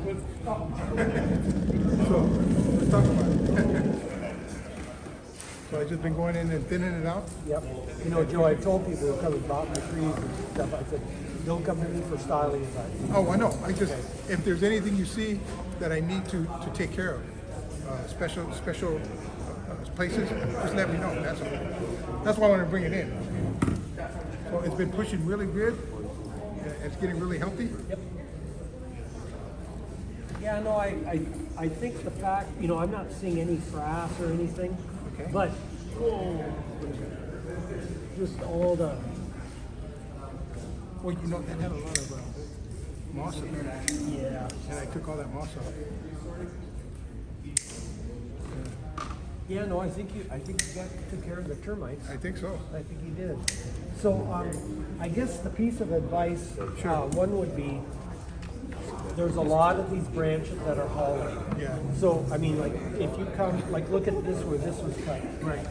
let's talk about it. So I just been going in and thinning it out? Yep. You know, Joe, I told people who come and bought my trees and stuff, I said, don't come to me for styling advice. Oh, I know. I just, if there's anything you see that I need to take care of, special places, just let me know. That's why I want to bring it in. So it's been pushing really good. It's getting really healthy. Yep. Yeah, no, I think the fact, you know, I'm not seeing any frass or anything, but just all the. Well, you know, that had a lot of moss in there. Yeah. And I took all that moss off. Yeah, no, I think you took care of the termites. I think so. I think you did. So, I guess the piece of advice, one would be, there's a lot of these branches that are hollow. Yeah. So, I mean, like, if you come, like, look at this where this was cut. Right.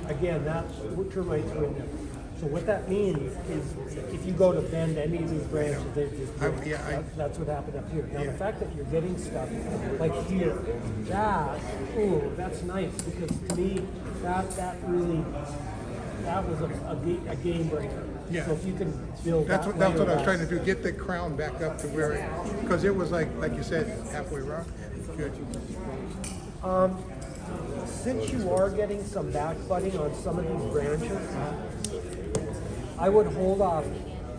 Again, that's what termites were in there. So what that means is, if you go to bend any of these branches, they just that's what happened up here. Now the fact that you're getting stuff like here, that's nice, because to me, that was a game breaker. Yeah. So if you can build that's what I was trying to do, get the crown back up to where, because it was like you said, halfway around. Good. Since you are getting some back budding on some of these branches, I would hold off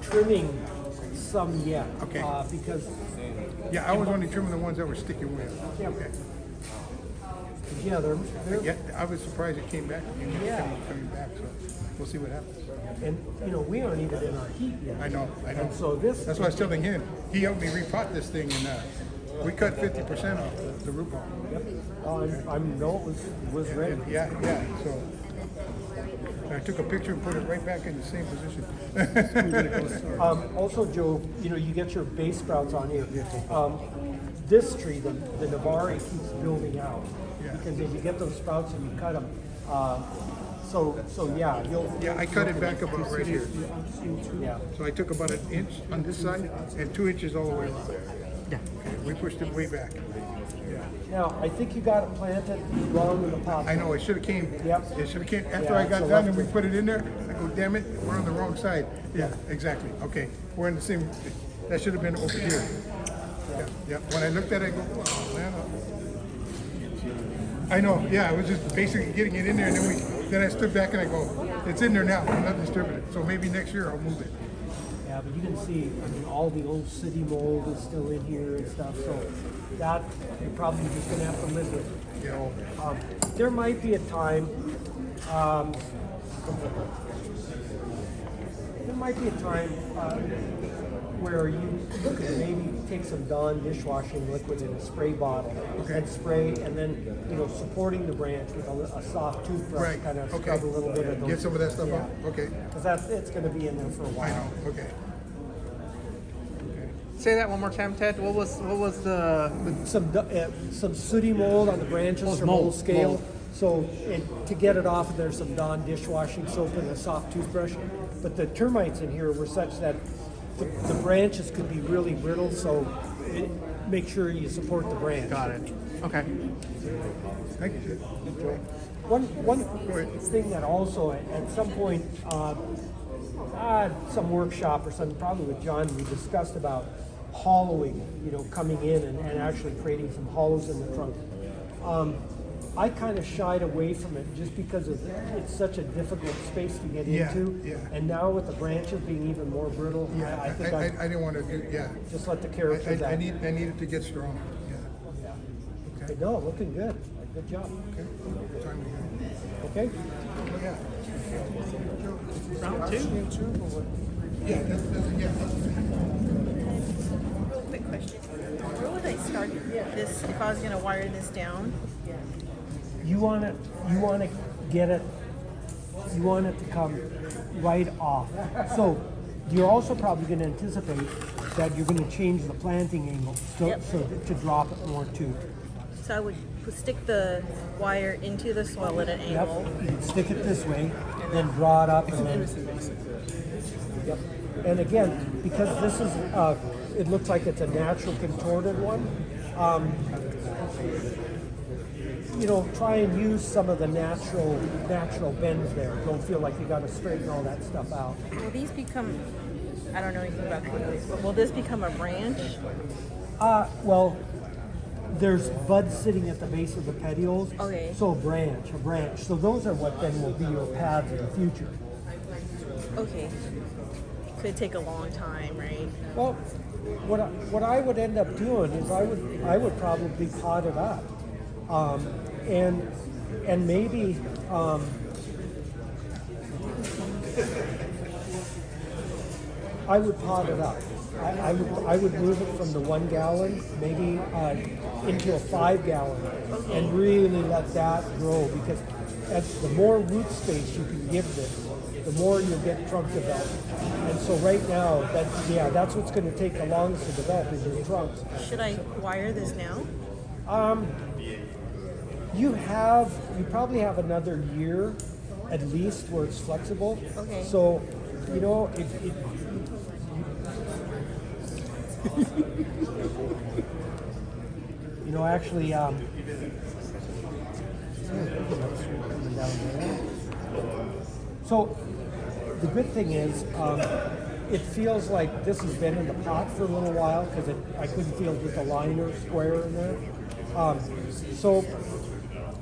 trimming some yet. Okay. Because I was only trimming the ones that were sticking with. Yeah. Okay. Yeah, they're I was surprised it came back. Coming back, so we'll see what happens. And you know, we aren't even in our heat yet. I know. And so that's why I was telling him. He helped me repot this thing, and we cut 50% off the root ball. Yep. I know it was ready. Yeah. So I took a picture and put it right back in the same position. Also, Joe, you know, you get your base sprouts on here. This tree, the Navarre, keeps building out. Yeah. Because if you get those sprouts and you cut them, I cut it back about right here. Yeah. So I took about an inch on this side and 2 inches all the way around. Yeah. We pushed it way back. Now, I think you got it planted wrong in the pot. I know, it should have came. Yep. It should have came after I got done and we put it in there. I go, damn it, we're on the wrong side. Yeah, exactly. Okay, we're in the same. That should have been over here. Yeah. When I looked at it, I go, oh man. I know. Yeah, I was just basically getting it in there, and then I stood back and I go, it's in there now. I'm not disturbing it. So maybe next year I'll move it. Yeah, but you can see, I mean, all the old city mold is still in here and stuff. So that you're probably just gonna have to live with it. You know, there might be a time. Where you maybe take some Dawn dishwashing liquid in a spray bottle and spray, and then supporting the branch with a soft toothbrush, kind of scrub a little bit of those. Get some of that stuff out. Okay. Because it's going to be in there for a while. I know. Okay. Say that one more time, Ted. What was the Some sooty mold on the branches from old scale. mold. So to get it off, there's some Dawn dishwashing soap and a soft toothbrush. But the termites in here were such that the branches could be really brittle. So make sure you support the branch. Got it. Okay. Thank you. One thing that also at some point, some workshop or something, probably with John, we discussed about hollowing, coming in and actually creating some hollows in the trunk. I kind of shied away from it just because it's such a difficult space to get into. Yeah. And now with the branches being even more brittle, Yeah, I think I didn't want to do, just let the characters I needed to get strong. Yeah. Okay. No, looking good. Good job. Okay. Okay. Yeah. Round 2? Yeah, Real quick question. Where would I start this if I was going to wire this down? You want to get it. You want it to come right off. So you're also probably going to anticipate that you're going to change the planting angle so to drop it more too. So I would stick the wire into the soil at an angle. Yep. You can stick it this way, then draw it up, and then. Yep. And again, because this is, it looks like it's a natural contorted one. Try and use some of the natural bends there. Don't feel like you got to straighten all that stuff out. Will these become? I don't know anything about canoes, but will this become a branch? Well. There's buds sitting at the base of the petioles. Okay. So a branch. So those are what then will be your paths in the future. Okay. Could take a long time, right? Well, what I would end up doing is I would probably pot it up, and maybe. I would pot it up. I would move it from the 1 gallon maybe into a 5 gallon and really let that grow, because the more root space you can give this, the more you'll get trunk development. And so right now, that's what's going to take the longest to develop is your trunks. Should I wire this now? You probably have another year at least where it's flexible. Okay. So, if actually, so the good thing is, it feels like this has been in the pot for a little while because I couldn't feel just a line or square in there. So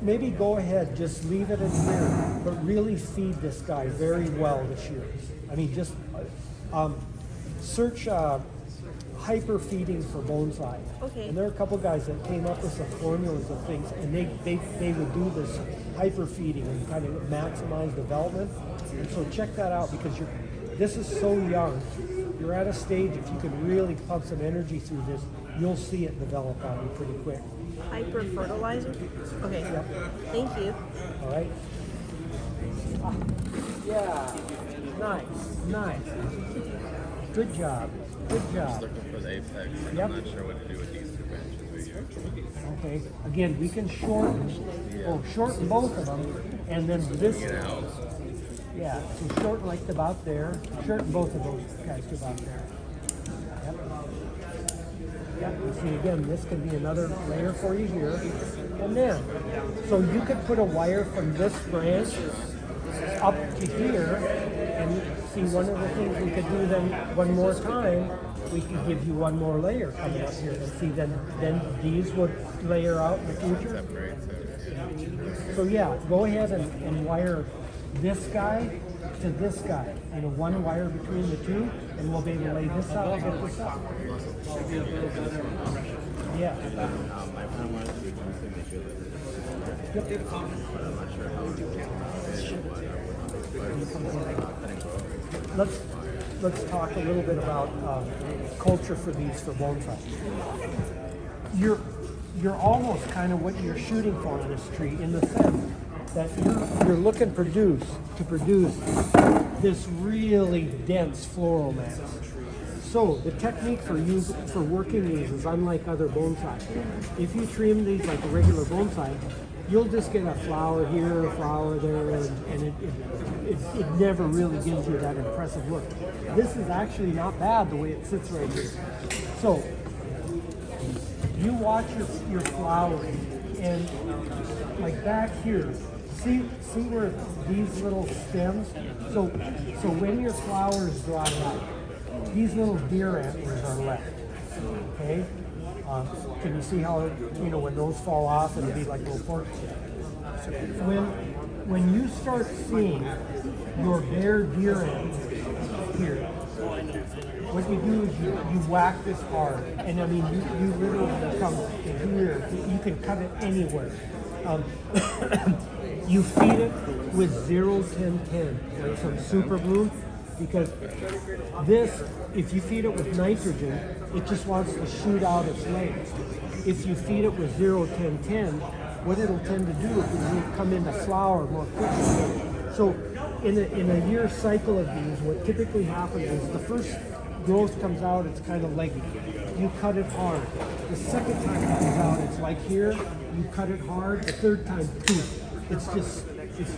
maybe go ahead, just leave it in here, but really feed this guy very well this year. I mean, just search hyper feeding for bonsai. Okay. And there are a couple guys that came up with some formulas of things, and they would do this hyper feeding and kind of maximize development. And so check that out, because this is so young. You're at a stage, if you can really pump some energy through this, you'll see it develop on you pretty quick. Hyper fertilizer? Okay. Yep. Thank you. All right. Yeah. Nice. Good job. Just looking for the apex. Yep. I'm not sure what to do with these 2 branches right here. Okay. Again, we can shorten both of them, and then this. Yeah. So shorten like about there. Shorten both of those guys to about there. Yep. You see, again, this could be another layer for you here, and then, so you could put a wire from this branch up to here, and see, one of the things we could do then one more time, we could give you one more layer coming up here, and see, then these would layer out in the future. So yeah, go ahead and wire this guy to this guy, one wire between the two, and we'll be able to lay this out and get this up. Yeah. Let's talk a little bit about culture for these for bonsai. You're almost kind of what you're shooting for in this tree, in the sense that you're looking to produce this really dense floral mass. So So the technique for working these is unlike other bonsai. If you trim these like a regular bonsai, you'll just get a flower here, a flower there, and it never really gives you that impressive look. This is actually not bad the way it sits right here. So you watch your flowering, and like back here, see where these little stems, so when your flowers dry up, these little deer antlers are left, okay? Can you see how, when those fall off, it'll be like little forks? When you start seeing your bare deer antlers here, what you do is you whack this hard, and I mean you literally come here. You can cut it anywhere. You feed it with 0-10-10, like some super bloom, because this, if you feed it with nitrogen, it just wants to shoot out its legs. If you feed it with 0-10-10, what it'll tend to do is it'll come into flower more quickly. So in a year cycle of these, what typically happens is the first growth comes out, it's kind of leggy. You cut it hard. The second time it comes out, it's like here, you cut it hard. The third time, poof. It's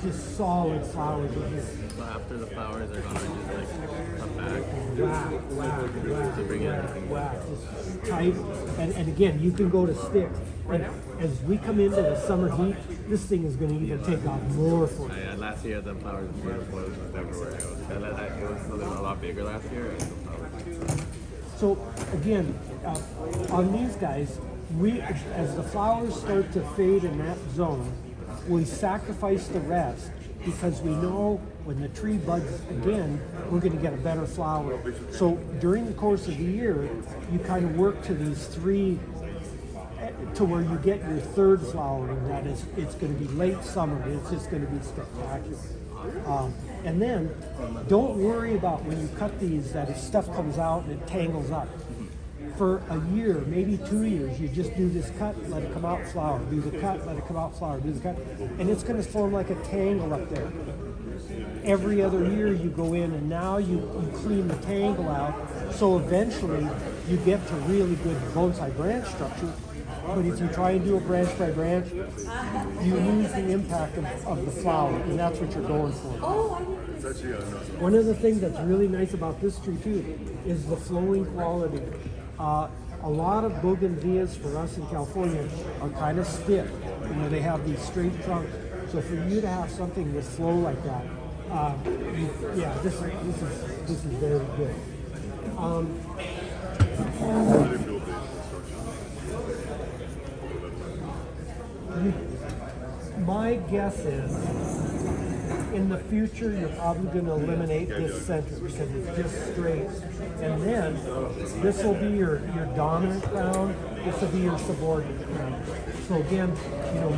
just solid flowers in here. So after the flowers are gone, I just like cut back. Wow. To bring everything back. Just tight. And again, you can go to stick. And as we come into the summer heat, this thing is going to even take off more for you. Yeah, last year the flowers were beautiful. It was everywhere. It was a lot bigger last year. And the flowers. So again, on these guys, as the flowers start to fade in that zone, we sacrifice the rest because we know when the tree buds again, we're going to get a better flower. So during the course of the year, you kind of work to these three, to where you get your third flowering. That is, it's going to be late summer. It's just going to be spectacular. And then don't worry about when you cut these that if stuff comes out and it tangles up. For a year, maybe 2 years, you just do this cut, let it come out, flower. Do the cut, let it come out, flower. Do the cut, and it's going to form like a tangle up there. Every other year you go in and now you clean the tangle out, so eventually you get to really good bonsai branch structure. But if you try and do a branch by branch, you lose the impact of the flower, and that's what you're going for. One of the things that's really nice about this tree too is the flowing quality. A lot of bougainvilleas for us in California are kind of stiff. They have these straight trunks. So for you to have something with flow like that, this is very good. My guess is, in the future, you're probably going to eliminate this center because it's just straight. And then this will be your dominant crown. This will be your subordinate crown. So again,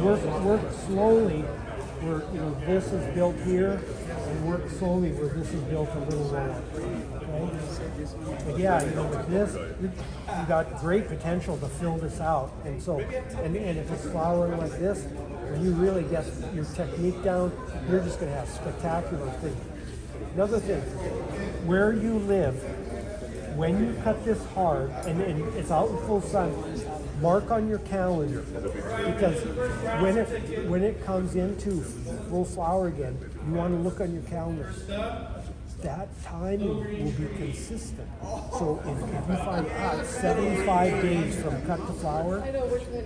work slowly where this is built here, and work slowly where this is built a little lower. Okay? But yeah, with this, you got great potential to fill this out. And so, and if it's flowering like this, when you really get your technique down, you're just going to have spectacular things. Another thing, where you live, when you cut this hard, and it's out in full sun, mark on your calendar, because when it comes into full flower again, you want to look on your calendar. That timing will be consistent. So if you find 75 days from cut to flower,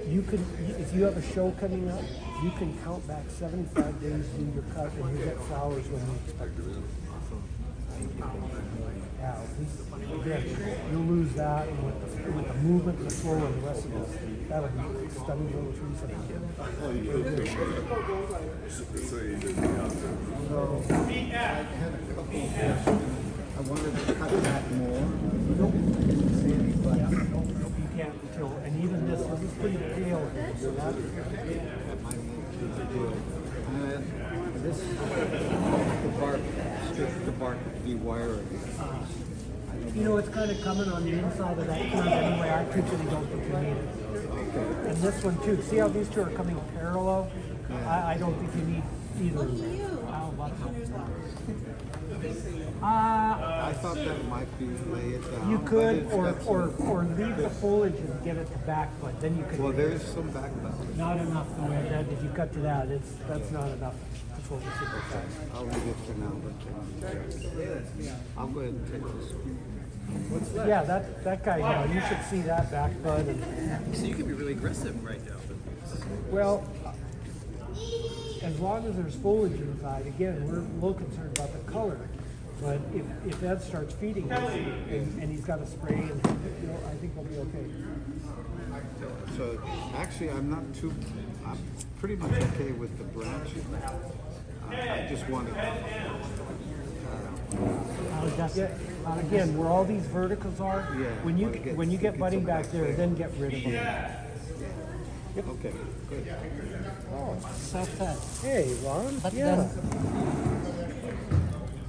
you can, if you have a show coming up, you can count back 75 days to your cut, and you get flowers when you expect it. Yeah, again, you'll lose that, and with the movement, the flow, and the rest of it, that'll be stunning little trees. I wanted to cut that more. Nope. But you can't until, and even this is pretty pale. So that, this the bark, strip the bark dewiring. it's kind of coming on the inside of that curve anyway. I typically don't think you need it. And this one too. See how these two are coming parallel? I don't think you need either. How about that? I thought that might be lay it down. You but could, it's or, got some- or leave the foliage and get it to back bud, then you could. Well, there's some back bud. Not enough, though, that if you cut to that, that's not enough to focus it like that. I'll leave it for now, but I'll go ahead and take this. Yeah, that guy, you should see that back bud. And, So you can be really aggressive right now. well, as long as there's foliage inside, again, we're a little concerned about the color. But if Ed starts feeding it and he's got a spray, and I think we'll be okay. So actually, I'm pretty much okay with the branching. I just want to. Again, where all these verticals are, Yeah, when you get budding back there, then get rid of them. Yep. Okay, good. Oh, so fast. Hey, Ron. But Yeah. then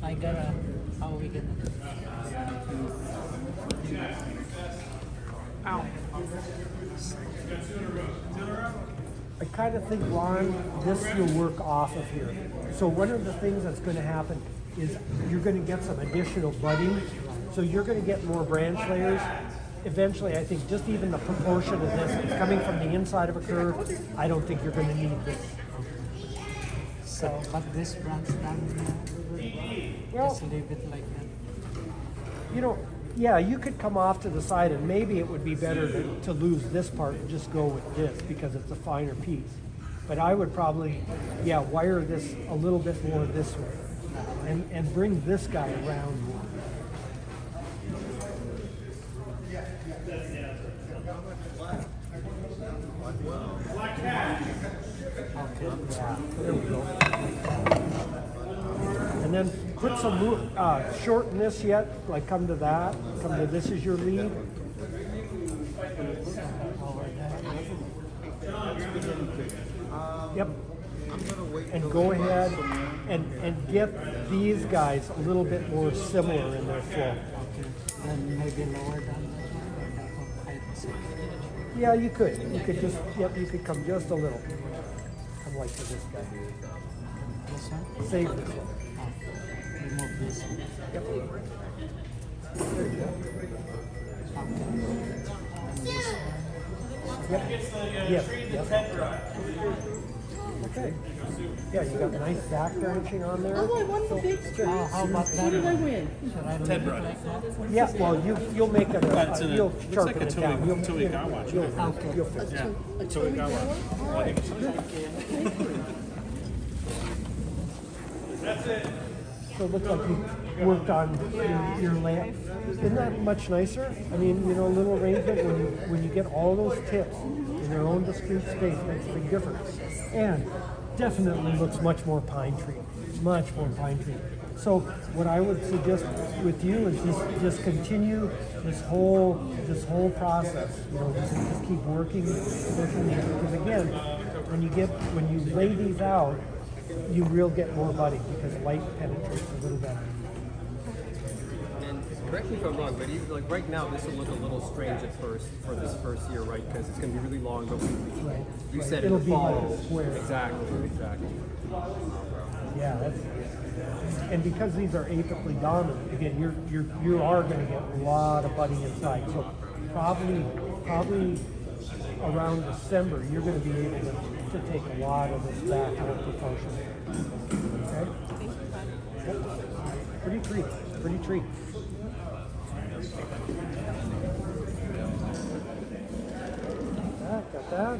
I gotta, how we gonna? Ow. I kind of think, Ron, this will work off of here. So one of the things that's going to happen is you're going to get some additional budding. So you're going to get more branch layers. Eventually, I think just even the proportion of this, it's coming from the inside of a curve, I don't think you're going to need this. So, but this branch down here, Well, just leave it like that. Yeah, you could come off to the side and maybe it would be better to lose this part and just go with this because it's a finer piece. But I would probably, wire this a little bit more this way and bring this guy around more. There we go. And then put some, shorten this yet, like come to that, come to this is your lead. Yep. And go ahead and get these guys a little bit more similar in their flow. Then maybe lower down this one. Yeah, you could. You could just, you could come just a little. Come like to this guy. This one? Save this one. Remove this. Yep. There you go. Yep. Okay. Yeah, you got nice back branching on there. Oh, I won the big string. How about that? What did I win? Should I leave Ted it brought like that? Yeah, well, you'll make it. You'll looks sharpen like a it down. You'll Toigawa. you'll fix it. Yeah, Toigawa. That's it. So it looks like you worked on your layout. Isn't that much nicer? I mean, a little arrangement when you get all those tips in their own discrete space makes a big difference. And definitely looks much more pine tree, much more pine tree. So what I would suggest with you is just continue this whole process. Just keep working these, because again, when you lay these out, you will get more budding because light penetrates a little better. And correct me if I'm wrong, but even like right now, this will look a little strange at first for this first year, right? Because it's going to be really long, but you said It'll in the be like fall. a square. Exactly. Yeah, and because these are apically dominant, again, you are going to get a lot of budding inside. So probably around December, you're going to be able to take a lot of this back out proportion. Okay? Yep. Pretty treat. Got that.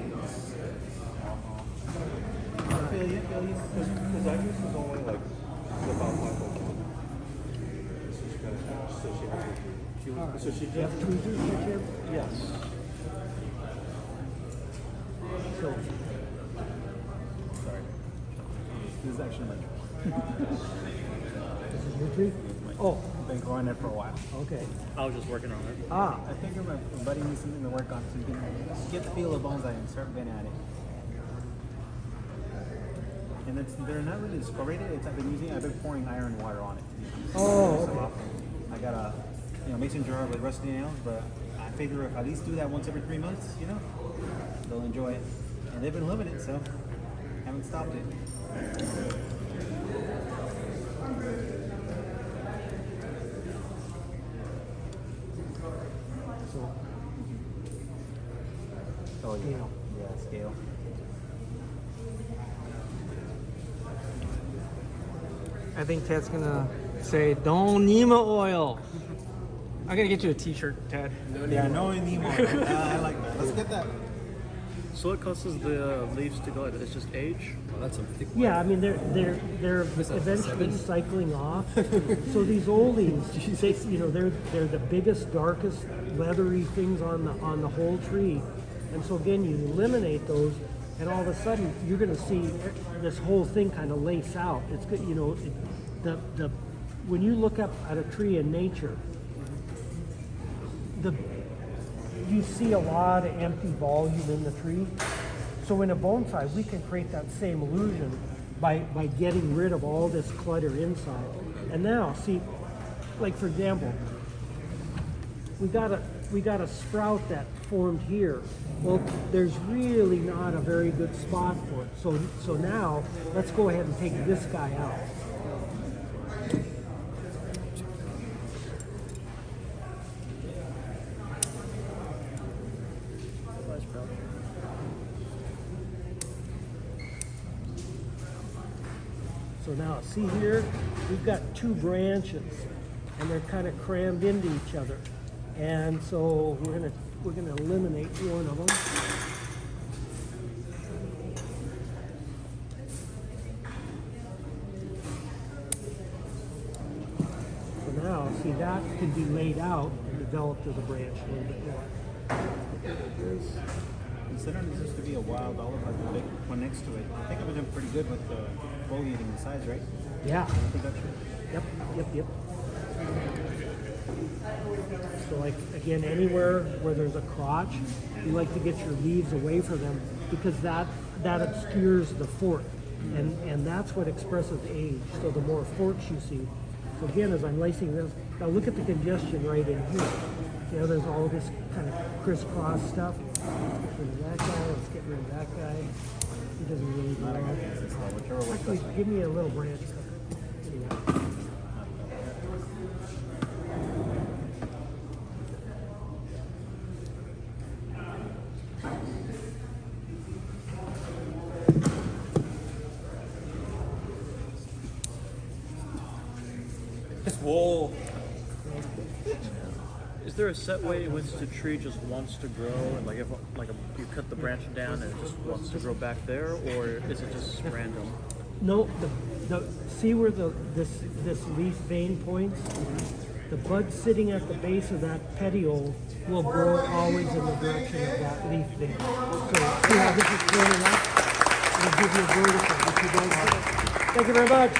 Because I guess it's only like about So she did. Have tweezers right here? Yes. So, Sorry. This is actually my tree. this is your tree? Oh. I've been growing it for a while. Okay. I was just working on it. I think my buddy needs something to work on so you can get the feel of bonsai and start getting at it. And they're not really discolorated. I've been pouring iron water on it. Oh, So okay. I got a mason jar with rusty nails, but I figure if I at least do that once every 3 months, they'll enjoy it. And they've been loving it, so haven't stopped it. scale. Yeah, scale. I think Ted's gonna say, "Don't Nima oil." I'm gonna get you a T-shirt, Ted. Yeah, no anymore. I like that. Let's get that. So what causes the leaves to go? It's just age? Oh, that's some thick. Yeah, I mean they're eventually cycling off. So these old leaves, they're the biggest, darkest, leathery things on the whole tree, and so again you eliminate those, and all of a sudden you're going to see this whole thing kind of lace out. It's good, when you look up at a tree in nature, you see a lot of empty volume in the tree. So in a bonsai, we can create that same illusion by getting rid of all this clutter inside. And now, see, like for example, we got a sprout that formed here. Well, there's really not a very good spot for it. So now, let's go ahead and take this guy out. So now, see here, we've got two branches, and they're kind of crammed into each other. And so we're gonna eliminate one of them. So now, see, that can be laid out and developed as a branch a little bit more. Considering this used to be a wild olive, like the big one next to it, I think I've been doing pretty good with the foliating the size, right? Yeah. Production. Yep. So like, again, anywhere where there's a crotch, you like to get your leaves away from them because that obscures the fork. And that's what expresses age. So the more forks you see. So again, as I'm lacing this, now look at the congestion right in here. You know, there's all this kind of crisscross stuff. Let's get rid of that guy, let's get rid of that guy. He doesn't really matter. Actually, give me a little branch. Whoa. Is there a set way in which the tree just wants to grow, and like if you cut the branch down and it just wants to grow back there, or is it just random? No, see where this leaf vein points? The bud sitting at the base of that petiole will grow always in the direction of that leaf vein. So see how this is turning up? It'll give you a vertical, which you don't see. Thank you very much.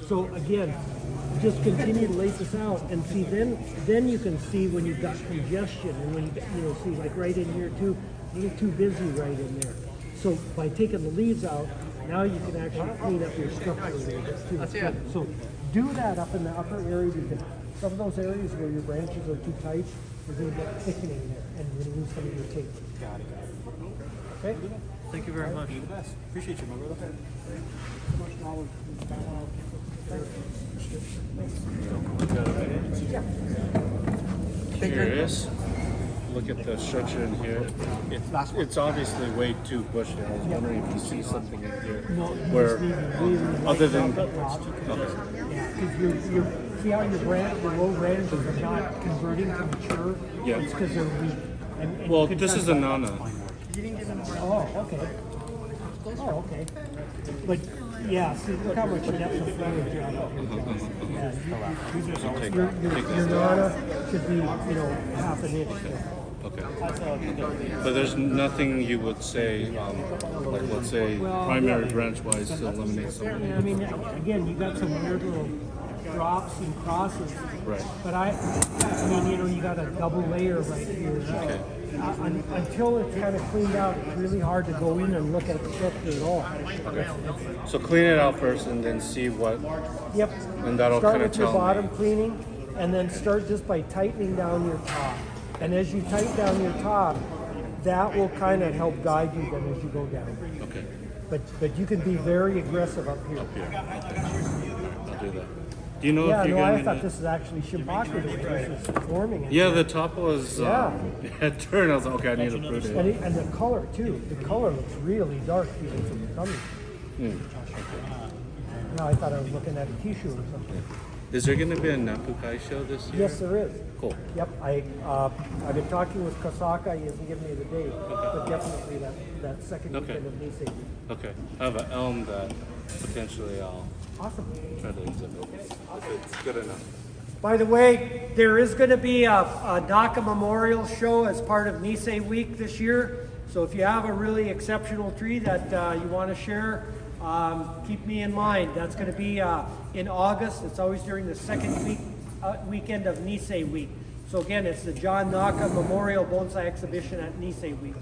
So again, just continue to lace this out, and see then you can see when you've got congestion, and when you see like right in here too, you get too busy right in there. So by taking the leaves out, now you can actually clean up your structure a little bit too. So do that up in the upper area because some of those areas where your branches are too tight, you're going to get thickening there, and you're going to lose some of your tape. Got it. Okay. Thank you very much. You're the best. Appreciate you, my brother. Curious. Look at the structure in here. It's obviously way too bushy. I was wondering if you see something in here where, other than See how your low branches are not converting to mature? Yeah. It's because they're weak. And well, you can this tell is a by- nana. Oh, okay. Oh, okay. But yeah, see, look how much depth of foliage you have up here. Yeah, your nana should be, half an inch thick. Okay. But there's nothing you would say, like let's say primary branch-wise to eliminate something. Yeah, I mean, again, you got some weird little drops and crosses. Right. But I mean, you got a double layer right here. Okay. Until it's kind of cleaned out, it's really hard to go in and look at the structure at all. Okay. So clean it out first and then see what. Yep. And that'll Start kind of with your tell me. bottom cleaning, and then start just by tightening down your top. And as you tighten down your top, that will kind of help guide you then as you go down. Okay. But you can be very aggressive up here. Up here. Okay. I'll do that. Do you know Yeah, if you're no, going I to? thought this is actually Shibaka that was forming. Yeah, the top was Yeah. it turned. I was like, okay, I need to prune And, it. and the color too. The color looks really dark even from the coming. No, I thought I was looking at a tissue or something. Is there going to be a Napukai show this year? Yes, there is. Cool. Yep, I've been talking with Kasaka. He hasn't given me the date, but definitely that second Okay. weekend of Nisei. Okay. I have an elm that potentially I'll Awesome. try to exhibit. If it's good enough. By the way, there is going to be a Naka Memorial show as part of Nisei Week this year. So if you have a really exceptional tree that you want to share, keep me in mind. That's going to be in August. It's always during the second weekend of Nisei Week. So again, it's the John Naka Memorial Bonsai Exhibition at Nisei Week.